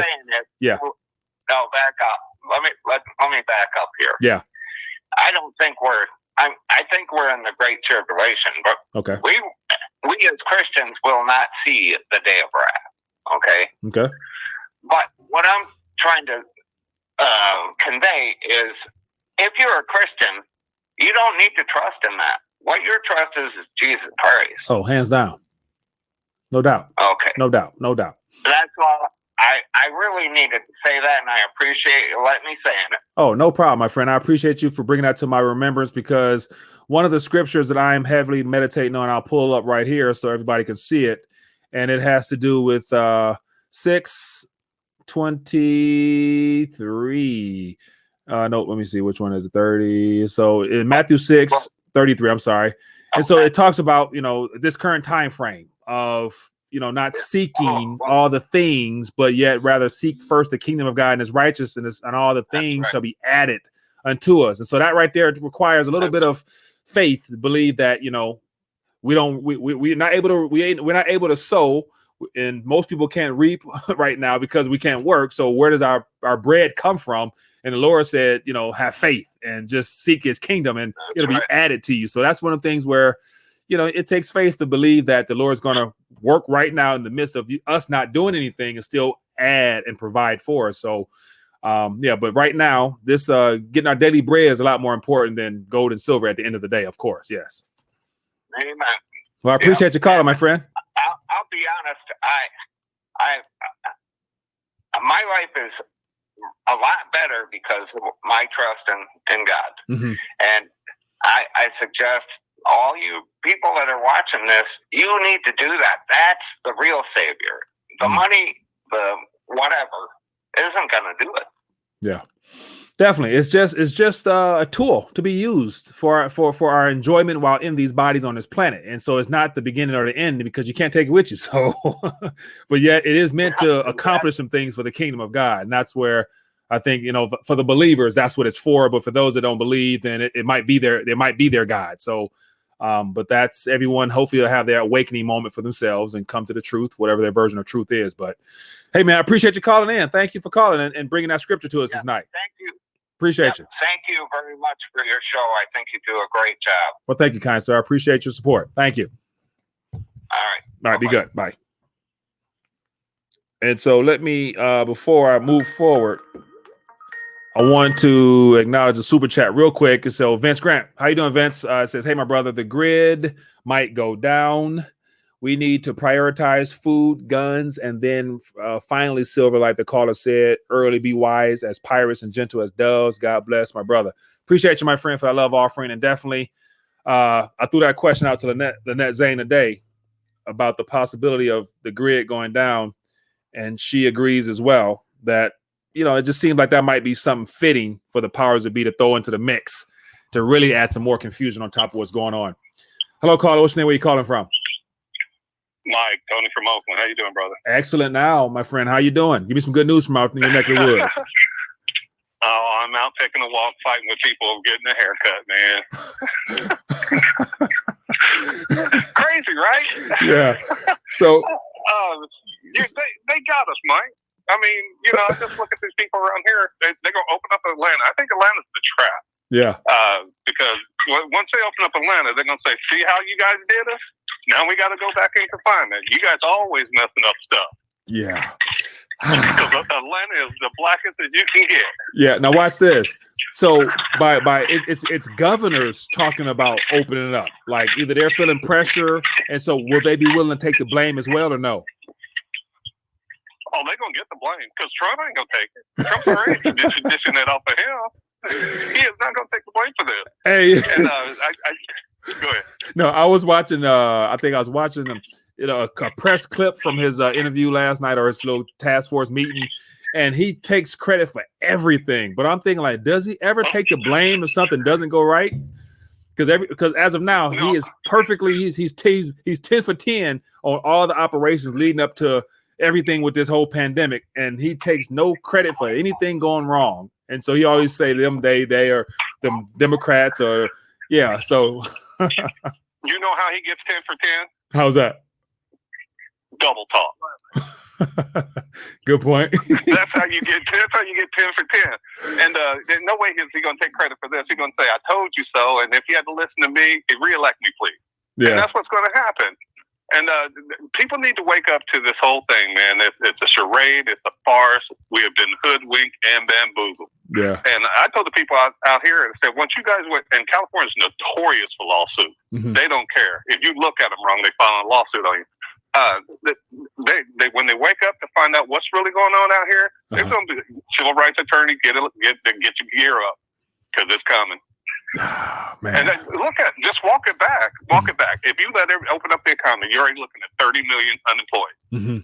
yeah. No, back up. Let me back up here. Yeah. I don't think I think we're in the Great Tribulation, but okay. We as Christians will not see the day of wrath. Okay. Okay. But what I'm trying to convey is, if you're a Christian, you don't need to trust in that. What your trust is Jesus Christ. Oh, hands down. No doubt. Okay. No doubt. No doubt. That's all. I really needed to say that, and I appreciate you letting me say it. Oh, no problem, my friend. I appreciate you for bringing that to my remembrance, because one of the scriptures that I am heavily meditating on, I'll pull it up right here so everybody can see it, and it has to do with 6:23. No, let me see, which one is it? 30. So in Matthew 6:33, I'm sorry. And so it talks about, you know, this current time frame of, you know, not seeking all the things, but yet rather seek first the kingdom of God and his righteousness, and all the things shall be added unto us. And so that right there requires a little bit of faith to believe that, you know, we're not able to sow, and most people can't reap right now because we can't work. So where does our bread come from? And the Lord said, you know, have faith and just seek his kingdom, and it'll be added to you. So that's one of the things where, you know, it takes faith to believe that the Lord's going to work right now in the midst of us not doing anything and still add and provide for us. So, yeah, but right now, this getting our daily bread is a lot more important than gold and silver at the end of the day, of course. Yes. Amen. Well, I appreciate your calling, my friend. I'll be honest. My life is a lot better because of my trust in God. Mm-hmm. And I suggest all you people that are watching this, you need to do that. That's the real savior. The money, the whatever, isn't going to do it. Yeah, definitely. It's just a tool to be used for our enjoyment while in these bodies on this planet. And so it's not the beginning or the end, because you can't take it with you. So, but yet it is meant to accomplish some things for the kingdom of God. And that's where I think, you know, for the believers, that's what it's for. But for those that don't believe, then it might be their God. So, but that's everyone. Hopefully they'll have their awakening moment for themselves and come to the truth, whatever their version of truth is. But hey, man, I appreciate you calling in. Thank you for calling and bringing that scripture to us this night. Thank you. Appreciate you. Thank you very much for your show. I think you do a great job. Well, thank you, kind sir. I appreciate your support. Thank you. All right. All right. Be good. Bye. And so let me, before I move forward, I want to acknowledge the super chat real quick. So Vince Grant, how you doing, Vince? It says, hey, my brother, the grid might go down. We need to prioritize food, guns, and then finally silver, like the caller said early, be wise as pirates and gentle as doves. God bless, my brother. Appreciate you, my friend, for that love offering. And definitely, I threw that question out to Lynette Zane today about the possibility of the grid going down. And she agrees as well that, you know, it just seems like that might be something fitting for the powers that be to throw into the mix to really add some more confusion on top of what's going on. Hello, caller. What's your name? Where you calling from? Mike, Tony from Oakland. How you doing, brother? Excellent now, my friend. How you doing? Give me some good news from out in your neck of the woods. Oh, I'm out taking a walk, fighting with people, getting a haircut, man. Crazy, right? Yeah. So they got us, Mike. I mean, just look at these people around here. They're going to open up Atlanta. I think Atlanta's the trap. Yeah. Because once they open up Atlanta, they're going to say, see how you guys did us? Now we got to go back in confinement. You guys always messing up stuff. Yeah. Because Atlanta is the blackest that you can get. Yeah. Now watch this. So it's governors talking about opening it up. Like either they're feeling pressure, and so will they be willing to take the blame as well or no? Oh, they're going to get the blame because Trump ain't going to take it. Trump's already dishing it off of him. He is not going to take the blame for this. Hey. And go ahead. No, I was watching, I think I was watching a press clip from his interview last night or his little task force meeting, and he takes credit for everything. But I'm thinking, like, does he ever take the blame if something doesn't go right? Because as of now, he is perfectly, he's 10 for 10 on all the operations leading up to everything with this whole pandemic, and he takes no credit for anything going wrong. And so he always say them they or them Democrats or yeah. So you know how he gets 10 for 10? How's that? Double talk. Good point. That's how you get 10 for 10. And there's no way is he going to take credit for this. He's going to say, "I told you so." And if you had to listen to me, reelect me, please. Yeah. And that's what's going to happen. And people need to wake up to this whole thing, man. It's a charade. It's a farce. We have been hoodwinked and bamboozled. Yeah. And I told the people out here, and said, once you guys went, and California's notorious for lawsuits. Mm-hmm. They don't care. If you look at them wrong, they file a lawsuit on you. They when they wake up to find out what's really going on out here, they're going to be civil rights attorney, get your gear up because it's coming. Oh, man. And then just walk it back. Walk it back. If you let open up the economy, you're already looking at 30 million unemployed. Mm-hmm.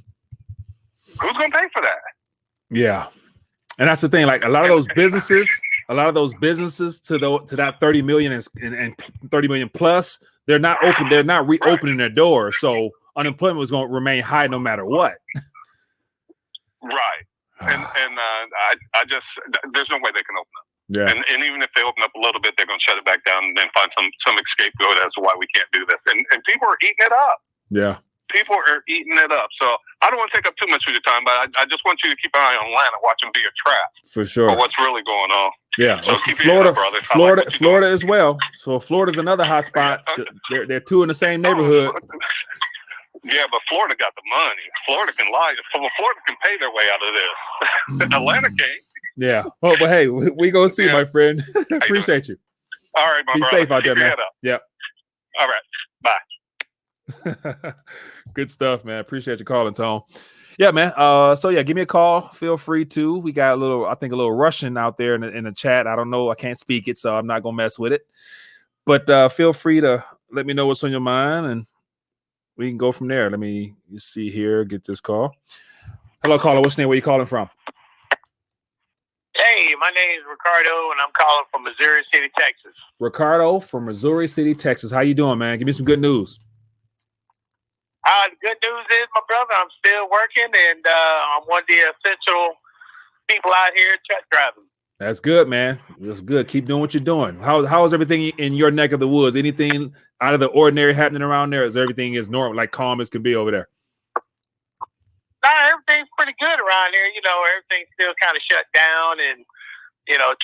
Who's going to pay for that? Yeah, and that's the thing. Like a lot of those businesses to that 30 million and 30 million plus, they're not open. They're not reopening their doors. So unemployment was going to remain high no matter what. Right. And I just there's no way they can open up. Yeah. And even if they open up a little bit, they're going to shut it back down and then find some scapegoat as to why we can't do this. And people are eating it up. Yeah. People are eating it up. So I don't want to take up too much of your time, but I just want you to keep an eye on Atlanta, watch them be a trap. For sure. For what's really going on. Yeah. So Florida as well. So Florida's another hot spot. They're two in the same neighborhood. Yeah, but Florida got the money. Florida can lie. Florida can pay their way out of this. Atlanta can't. Yeah. Well, but hey, we go see, my friend. Appreciate you. All right, my brother. Be safe out there, man. Yep. All right. Bye. Good stuff, man. Appreciate you calling, Tone. Yeah, man. So yeah, give me a call. Feel free to. We got a little Russian out there in the chat. I don't know. I can't speak it, so I'm not gonna mess with it. But feel free to let me know what's on your mind, and we can go from there. Let me see here. Get this call. Hello, caller. What's your name? Where you calling from? Hey, my name is Ricardo, and I'm calling from Missouri City, Texas. Ricardo from Missouri City, Texas. How you doing, man? Give me some good news. The good news is, my brother, I'm still working, and I'm one of the essential people out here truck driving. That's good, man. That's good. Keep doing what you're doing. How is everything in your neck of the woods? Anything out of the ordinary happening around there? Is everything is normal, like calm as can be over there? No, everything's pretty good around here. Everything's still kind of shut down, and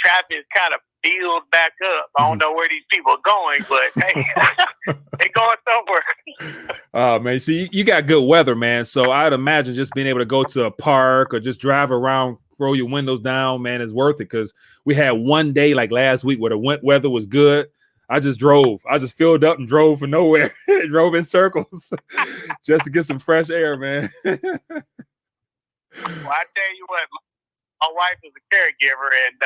traffic is kind of build back up. I don't know where these people are going, but hey, they're going somewhere. Oh, man. See, you got good weather, man. So I'd imagine just being able to go to a park or just drive around, roll your windows down, man, is worth it. Because we had one day like last week where the weather was good. I just drove. I just filled up and drove for nowhere. Drove in circles just to get some fresh air, man. Well, I tell you what, my wife is a caregiver, and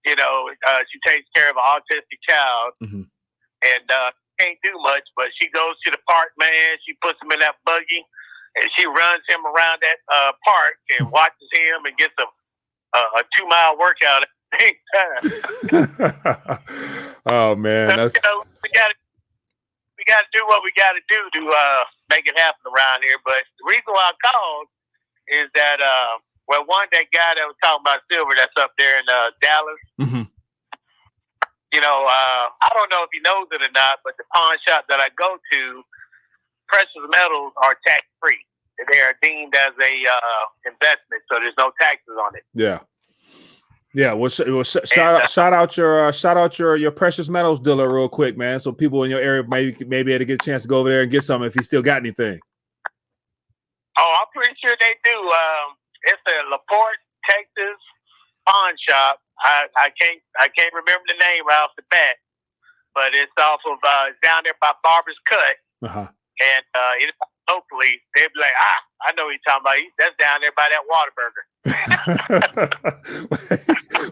she takes care of an autistic child, and can't do much, but she goes to the park, man. She puts him in that buggy, and she runs him around that park and watches him and gets a 2-mile workout at the same time. Oh man, so, we got to do what we got to do to make it happen around here. But the reason why I called is that that guy that was talking about silver that's up there in Dallas. Mm-hmm. I don't know if he knows it or not, but the pawn shop that I go to, precious metals are tax free. they are deemed as a investment, so there's no taxes on it. Yeah. Yeah, shout out your precious metals dealer real quick, man. So people in your area maybe able to get a chance to go over there and get some if he still got anything. Oh, I'm pretty sure they do. It's a LaPorte, Texas pawn shop. I can't remember the name right off the bat, but it's off of down there by Barber's Cut. Uh-huh. And locally, they'd be like, I know what you're talking about. That's down there by that Whataburger.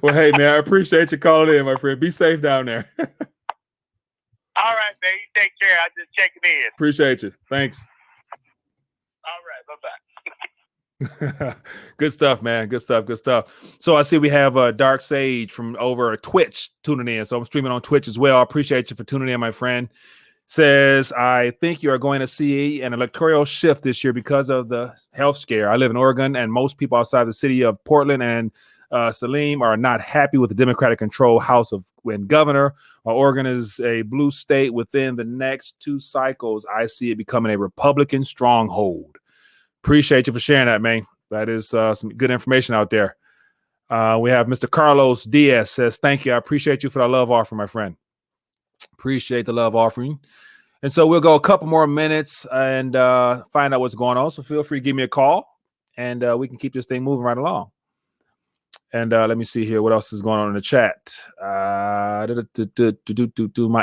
Well, hey, man, I appreciate you calling in, my friend. Be safe down there. All right, man. You take care. I'm just checking in. Appreciate you. Thanks. All right. Bye-bye. Good stuff, man. Good stuff. So I see we have Dark Sage from over Twitch tuning in. So I'm streaming on Twitch as well. I appreciate you for tuning in, my friend. Says, I think you are going to see an electoral shift this year because of the health scare. I live in Oregon, and most people outside the city of Portland and Salim are not happy with the Democratic control House of when governor. While Oregon is a blue state, within the next 2 cycles, I see it becoming a Republican stronghold. Appreciate you for sharing that, man. That is some good information out there. We have Mr. Carlos Diaz says, thank you. I appreciate you for that love offering, my friend. Appreciate the love offering. And so we'll go a couple more minutes and find out what's going on. So feel free to give me a call and we can keep this thing moving right along. And let me see here. What else is going on in the chat? My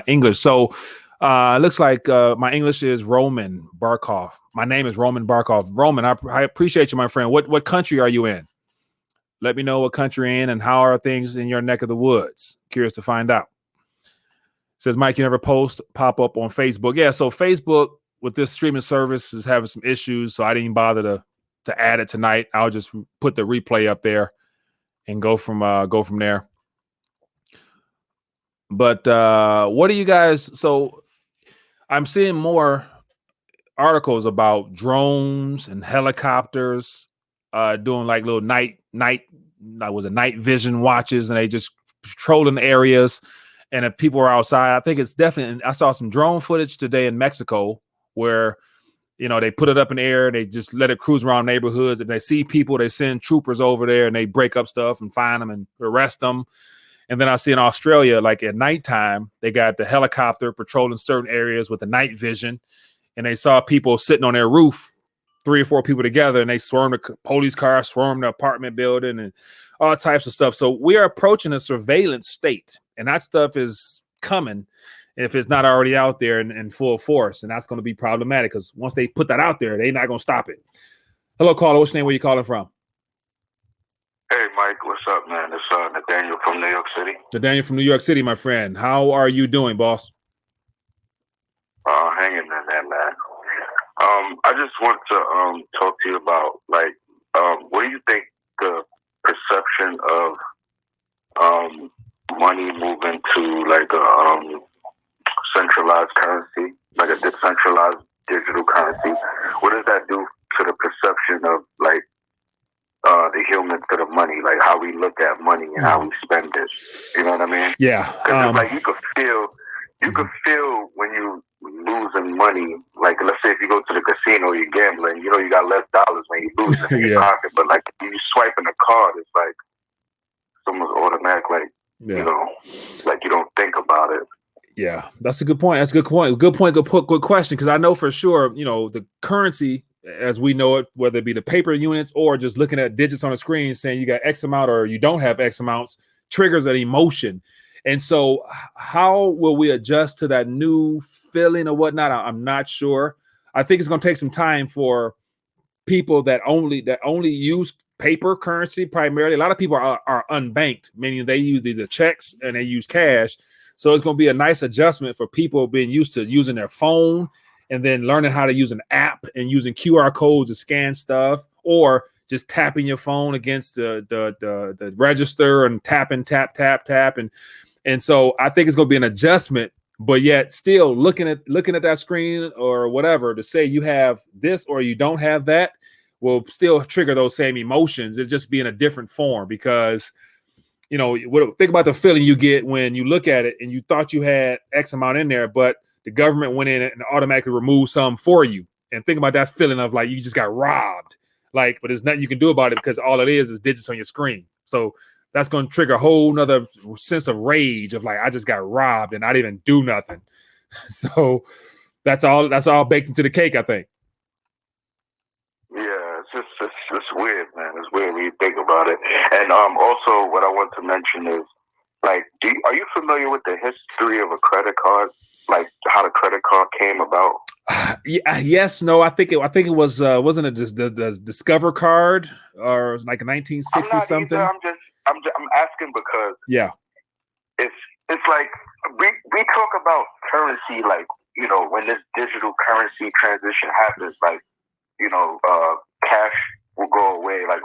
English. So looks like my English is Roman Barkov. My name is Roman Barkov. Roman, I appreciate you, my friend. What country are you in? Let me know what country you're in and how are things in your neck of the woods. Curious to find out. Says, Mike, you never pop up on Facebook. Yeah, so Facebook with this streaming service is having some issues, so I didn't bother to add it tonight. I'll just put the replay up there and go from there. But what do you guys? So I'm seeing more articles about drones and helicopters doing like little night vision watches, and they just patrolling areas. And if people are outside, I think it's definitely. I saw some drone footage today in Mexico where, they put it up in the air, they just let it cruise around neighborhoods. If they see people, they send troopers over there and they break up stuff and find them and arrest them. And then I see in Australia, like at nighttime, they got the helicopter patrolling certain areas with the night vision, and they saw people sitting on their roof, 3 or 4 people together, and they swarmed the police car, swarmed the apartment building, and all types of stuff. So we are approaching a surveillance state, and that stuff is coming if it's not already out there in full force, and that's going to be problematic because once they put that out there, they're not going to stop it. Hello, caller. What's your name? Where you calling from? Hey, Mike. What's up, man? It's Nathaniel from New York City. Nathaniel from New York City, my friend. How are you doing, boss? Hanging in there, man. I just want to talk to you about, like, what do you think the perception of money moving to, like, a centralized currency, like a decentralized digital currency, what does that do to the perception of, like, the humans to the money, like how we look at money and how we spend it? You know what I mean? Yeah. Because like you could feel when you losing money. Like, let's say if you go to the casino, you're gambling, you got less dollars when you lose it in your pocket. But like if you swiping a card, it's like it's almost automatic. Like like you don't think about it. Yeah, that's a good point. That's a good point. Good question. Because I know for sure, the currency as we know it, whether it be the paper units or just looking at digits on a screen saying you got X amount or you don't have X amounts, triggers an emotion. And so how will we adjust to that new feeling or whatnot? I'm not sure. I think it's going to take some time for people that only use paper currency primarily. A lot of people are unbanked, meaning they use the checks and they use cash. So it's going to be a nice adjustment for people being used to using their phone and then learning how to use an app and using QR codes to scan stuff, or just tapping your phone against the register and tap. And so I think it's going to be an adjustment, but yet still looking at that screen or whatever to say you have this or you don't have that will still trigger those same emotions. It's just be in a different form because, think about the feeling you get when you look at it and you thought you had X amount in there, but the government went in and automatically removed some for you. and think about that feeling of like you just got robbed. Like, but there's nothing you can do about it because all it is digits on your screen. So that's going to trigger a whole nother sense of rage of like, I just got robbed and I didn't even do nothing. So that's all baked into the cake, I think. Yeah, it's weird, man. It's weird when you think about it. And also what I want to mention is, like, are you familiar with the history of a credit card? Like how the credit card came about? Yes, no. I think it was wasn't it just the Discover card or like a 1960 something? Either. I'm asking because it's like we talk about currency, like, you know, when this digital currency transition happens, like, you know, cash will go away like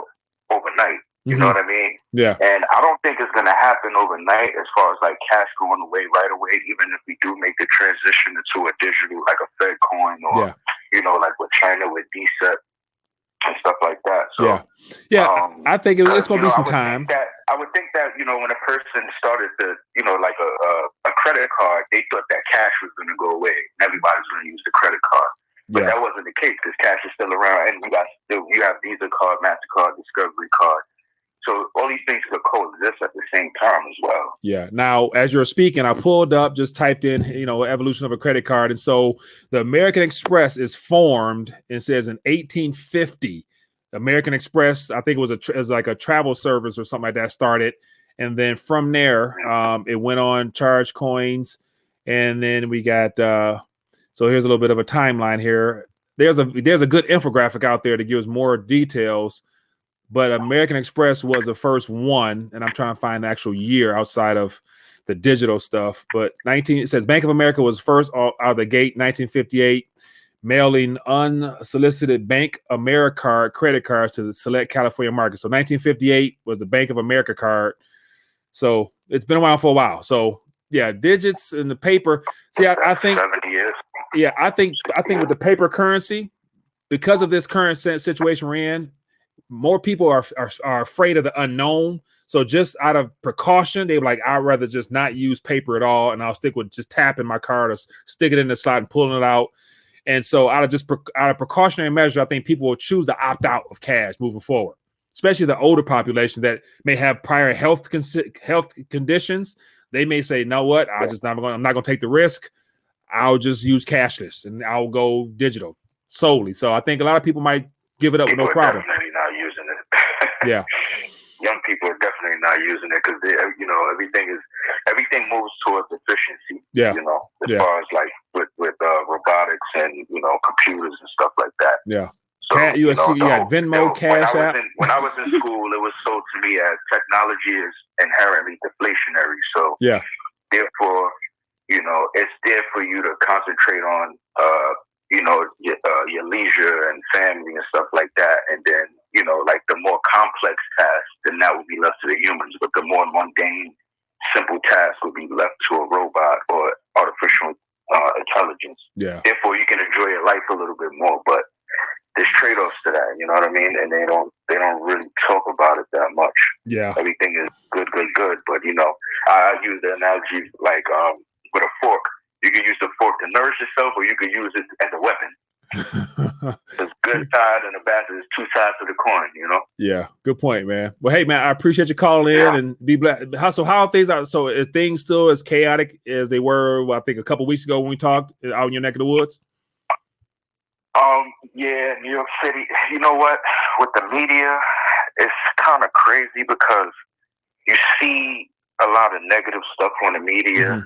overnight. You know what I mean? Yeah. And I don't think it's going to happen overnight as far as like cash going away right away, even if we do make the transition into a digital, like a Fed coin or, you know, like with China with DCEP and stuff like that. So, I think it's going to be some time. I would think that, you know, when a person started to, you know, like a credit card, they thought that cash was going to go away and everybody's going to use the credit card. But that wasn't the case because cash is still around, and you have Visa card, MasterCard, Discovery card. So all these things could coexist at the same time as well. Yeah. Now, as you're speaking, I pulled up, just typed in, you know, evolution of a credit card. And so the American Express is formed, and says in 1850, American Express, I think it was like a travel service or something like that, started. And then from there, it went on charge coins. And then we got, so here's a little bit of a timeline here. There's a good infographic out there to give us more details. But American Express was the first one, and I'm trying to find the actual year outside of the digital stuff. But it says Bank of America was first out of the gate, 1958, mailing unsolicited Bank Americard credit cards to the select California market. So 1958 was the Bank of America card. So it's been around for a while. So yeah, digits in the paper. See, I think 70 years. Yeah, I think with the paper currency, because of this current situation we're in, more people are afraid of the unknown. So just out of precaution, they were like, I'd rather just not use paper at all, and I'll stick with just tapping my card or stick it in the slot and pulling it out. And so out of precautionary measure, I think people will choose to opt out of cash moving forward, especially the older population that may have prior health conditions. They may say, "Know what? I'm not going to take the risk. I'll just use cashless and I'll go digital solely." So I think a lot of people might give it up with no problem. Definitely not using it. Yeah. Young people are definitely not using it because, you know, everything moves towards efficiency. Yeah. You know, as far as like with robotics and, you know, computers and stuff like that. Yeah. So, you got Venmo, Cash App. When I was in school, it was sold to me as technology is inherently deflationary. So therefore, you know, it's there for you to concentrate on, you know, your leisure and family and stuff like that. And then, you know, like the more complex tasks, then that would be left to the humans. But the more mundane, simple tasks would be left to a robot or artificial intelligence. Yeah. Therefore, you can enjoy your life a little bit more. But there's trade-offs to that, you know what I mean? And they don't really talk about it that much. Yeah. Everything is good. But, you know, I use the analogy like with a fork. You can use the fork to nourish yourself, or you can use it as a weapon. There's good side and the bad. There's two sides to the coin, you know? Yeah, good point, man. Well, hey, man, I appreciate you calling in and be blessed. How are things out? So are things still as chaotic as they were, I think, a couple weeks ago when we talked out in your neck of the woods? Yeah, New York City. You know what? With the media, it's kind of crazy because you see a lot of negative stuff on the media.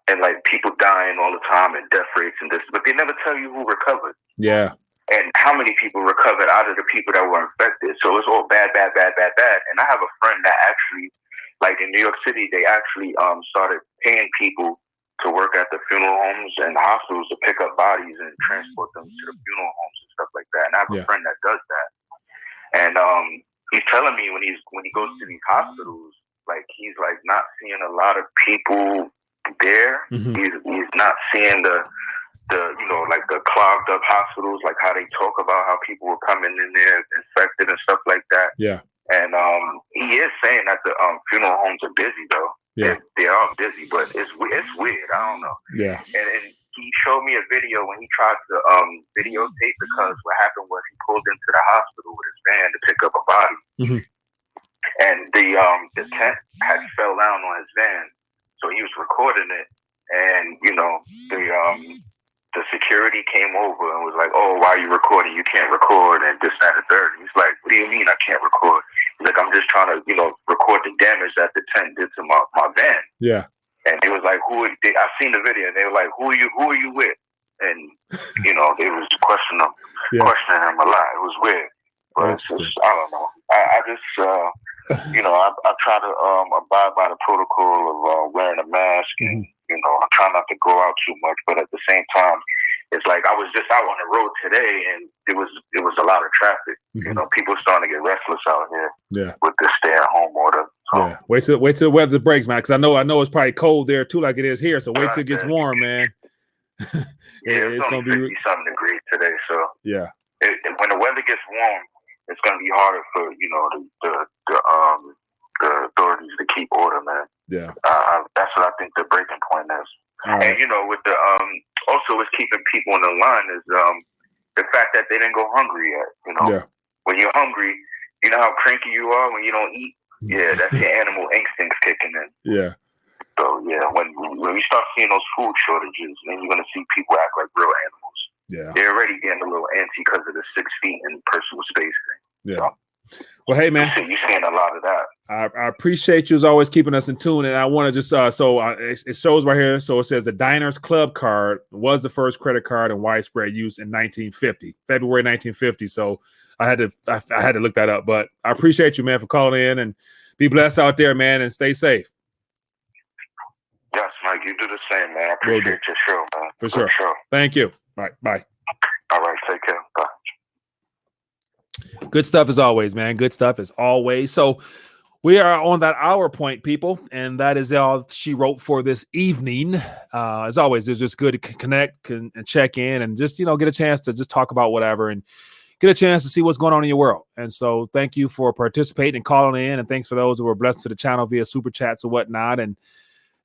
And like people dying all the time and death rates and this, but they never tell you who recovered. Yeah. And how many people recovered out of the people that were infected. So it's all bad. And I have a friend that actually, like in New York City, they actually started paying people to work at the funeral homes and hospitals to pick up bodies and transport them to the funeral homes and stuff like that. And I have a friend that does that. And he's telling me when he goes to these hospitals, like he's like not seeing a lot of people there. He's not seeing the you know, like the clogged up hospitals, like how they talk about how people were coming in there infected and stuff like that. Yeah. And he is saying that the funeral homes are busy though. Yeah. They are busy, but it's weird. I don't know. Yeah. And he showed me a video when he tried to videotape, because what happened was he pulled into the hospital with his van to pick up a body, and the tent had fell down on his van, so he was recording it, and the security came over and was like, "Oh, why are you recording? You can't record," and this, that, and the third. He's like, "What do you mean I can't record?" He's like, "I'm just trying to, record the damage that the tent did to my van." Yeah. And it was like, I seen the video, and they were like, "Who are you with?" And they was questioning him a lot. It was weird, but it's just, I don't know. I just I try to abide by the protocol of wearing a mask, and I try not to go out too much. But at the same time, it's like I was just out on the road today, and it was a lot of traffic. People starting to get restless out here. Yeah. With the stay-at-home order. So. Yeah. Wait till the weather breaks, man. Because I know it's probably cold there too, like it is here. So wait till it gets warm, man. It's gonna be 50-something degrees today. So yeah. When the weather gets warm, it's gonna be harder for the authorities to keep order, man. Yeah. That's what I think the breaking point is. Right. And with the also what's keeping people in the line is the fact that they didn't go hungry yet. Yeah. When you're hungry, you know how cranky you are when you don't eat. Yeah, that's your animal instincts kicking in. Yeah. So yeah, when we start seeing those food shortages, then you're gonna see people act like real animals. Yeah. They're already getting a little antsy because of the 6 feet in personal space thing. Yeah. So, well, hey man, you're seeing a lot of that. I appreciate you as always keeping us in tune, and I want to just it shows right here. So it says the Diners Club card was the first credit card in widespread use in February 1950. So I had to look that up, but I appreciate you, man, for calling in, and be blessed out there, man, and stay safe. Yes, Mike, you do the same, man. I appreciate your show, man. For sure. Thank you. All right, bye. All right, take care. Bye. Good stuff as always, man. Good stuff as always. So we are on that hour point, people, and that is all she wrote for this evening. As always, it's just good to connect and check in and just, get a chance to just talk about whatever and get a chance to see what's going on in your world. And so thank you for participating and calling in, and thanks for those who were blessed to the channel via super chats or whatnot. And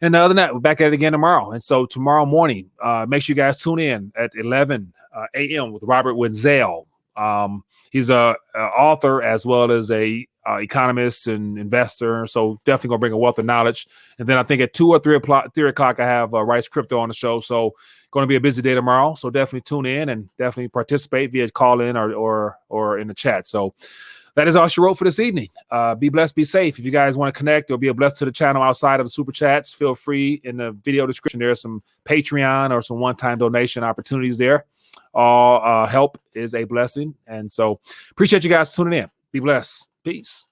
other than that, we're back at it again tomorrow. And so tomorrow morning, make sure you guys tune in at 11 a.m. with Robert Wenzel. He's a author as well as a economist and investor. So definitely gonna bring a wealth of knowledge. And then I think at 2 or 3 o'clock, I have Rice Crypto on the show. So going to be a busy day tomorrow. So definitely tune in and definitely participate via call in or in the chat. So that is all she wrote for this evening. Be blessed, be safe. If you guys want to connect or be a blessed to the channel outside of the super chats, feel free. In the video description, there's some Patreon or some one-time donation opportunities there. All help is a blessing. And so appreciate you guys tuning in. Be blessed. Peace.